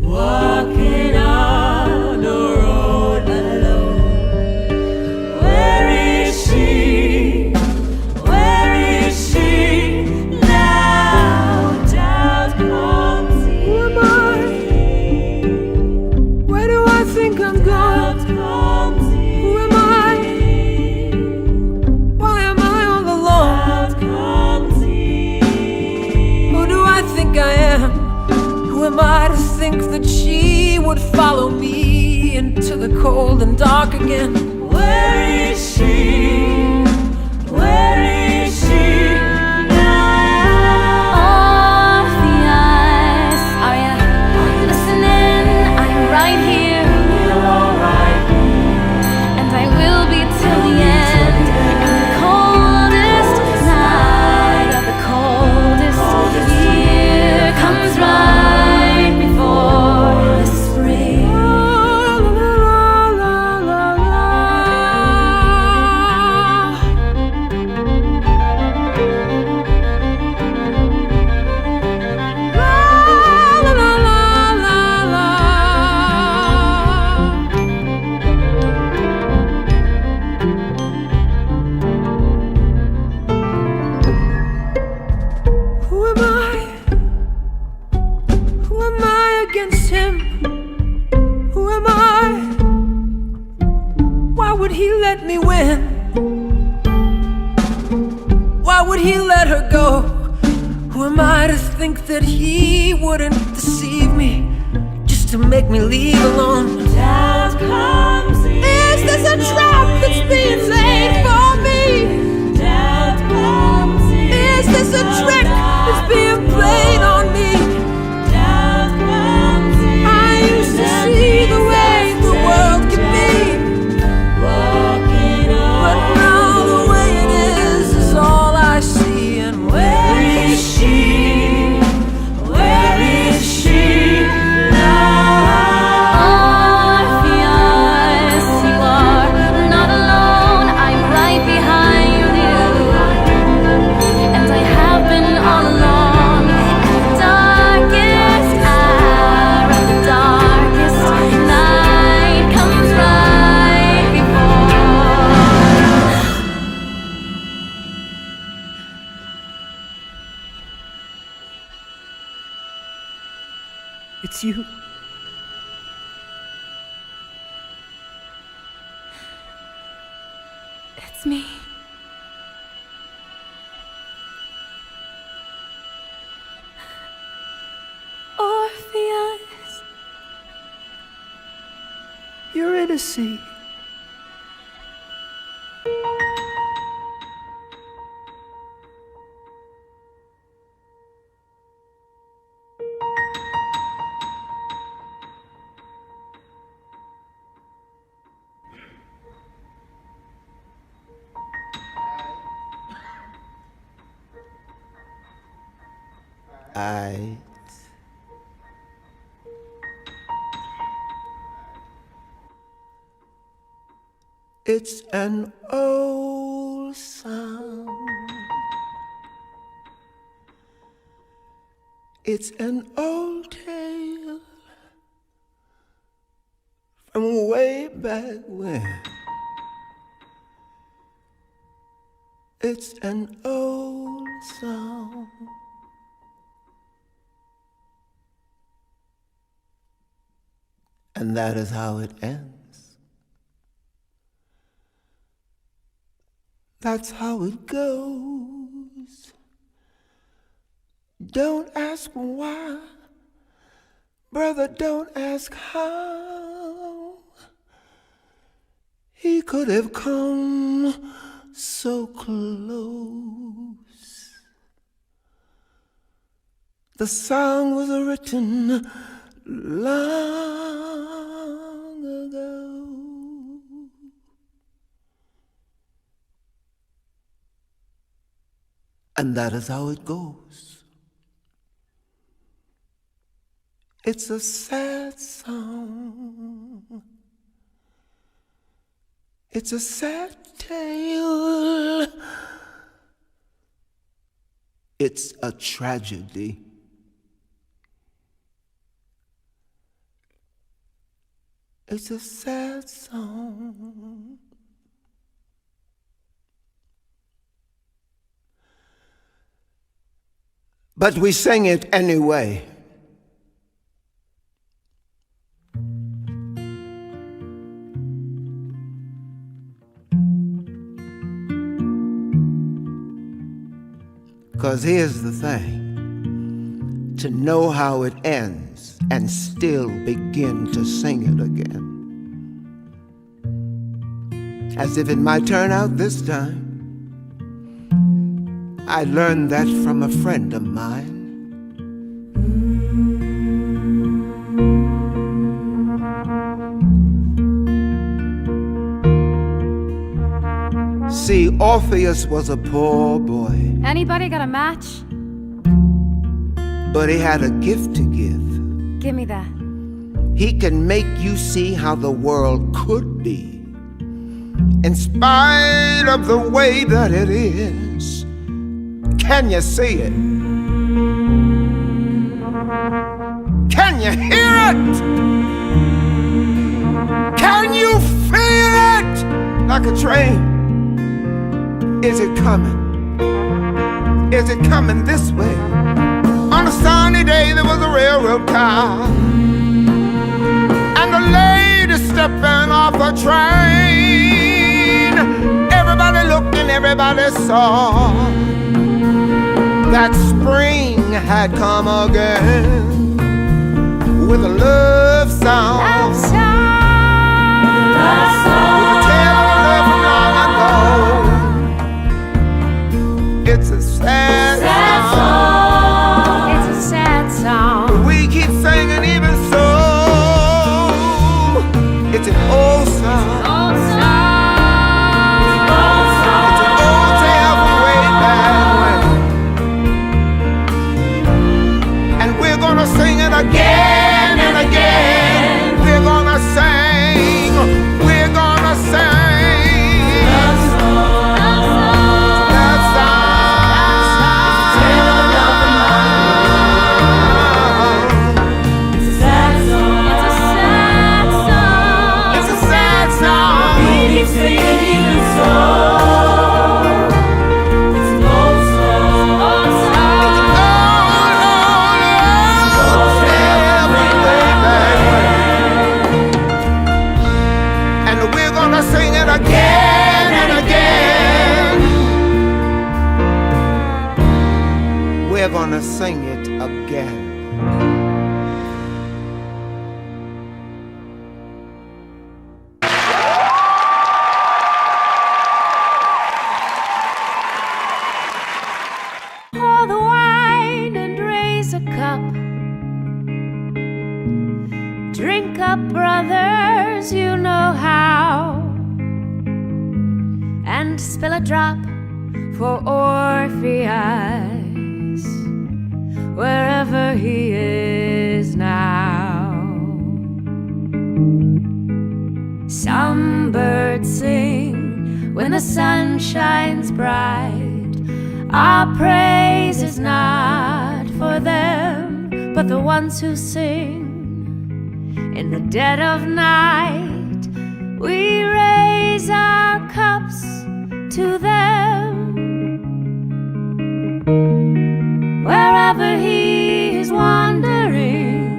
walking on the road alone. Where is she? Where is she now? Doubt comes in. Who am I? Where do I think I'm going? Doubt comes in. Who am I? Why am I all alone? Doubt comes in. Who do I think I am? Who am I to think that she would follow me into the cold and dark again? Where is she? Where is she now? Off the ice, are ya listening? I'm right here, and I will be till the end. In the coldest night. would he let me win? Why would he let her go? Who am I to think that he wouldn't deceive me just to make me leave alone? Doubt comes easy. Is this a trap that's being laid for me? Doubt comes easy. Is this a trick that's being played on me? Doubt comes easy. I used to see the way the world can be, Walking but on. now the way it is all I see. And where is she? Where is she now? Orpheus, you are not alone. I'm right behind you, and I have been all along. At the darkest hour of the darkest night comes right before. It's you. It's me. Orpheus. Eurydice. It's an old song. It's an old tale from way back when. It's an old song. And that is how it ends. That's how it goes. Don't ask why, brother, don't ask how. He could have come so close. The song was written long ago. And that is how it goes. It's a sad song. It's a sad tale. It's a tragedy. It's a sad song. But we sing it anyway. Because here's the thing, to know how it ends and still begin to sing it again, as if it might turn out this time. I learned that from a friend of mine. See, Orpheus was a poor boy. Anybody got a match? But he had a gift to give. Give me that. He can make you see how the world could be, in spite of the way that it is. Can you see it? Can you hear it? Can you feel it? Like a train. Is it coming? Is it coming this way? On a sunny day there was a railroad car, and a lady stepping off a train. and everybody saw that spring had come again with a love song. Love song. With a tale of love from long ago. It's a sad song. It's a sad song. But we keep singing even so. It's an old song. Old song. It's an old tale from way back when. And we're gonna sing it again and again. We're gonna sing. We're gonna sing. Love song. Love song. Tale of love from It's a sad song. It's a sad song. It's a sad song. We keep singing even so. It's an old song. Old song. And we're gonna sing it again and again. We're gonna sing it again. Pour the wine and raise a cup. Drink up, brothers, you know how. And spill a drop for Orpheus, wherever he is now. Some birds sing when the sun shines bright. Our praise is not for them, but the ones who sing in the dead of night. We raise our cups to them. Wherever he is wandering,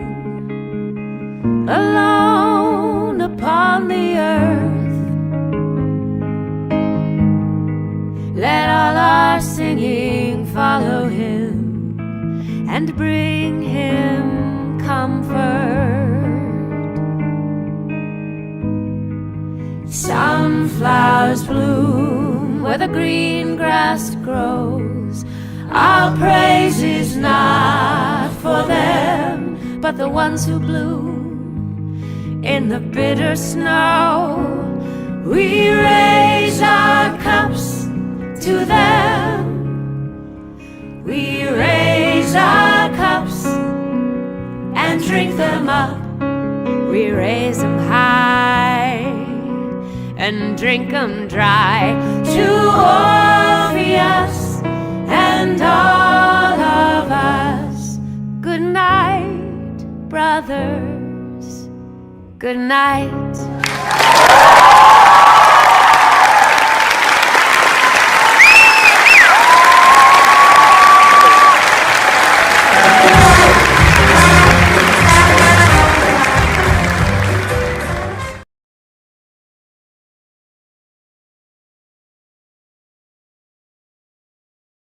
alone upon the earth, let all our singing follow him and bring him comfort. Sunflowers bloom where the green grass grows. Our praise is not for them, but the ones who bloom in the bitter snow. We raise our cups to them. We raise our cups and drink them up. We raise them high and drink them dry to Orpheus and all of us. Good night, brothers. Good night.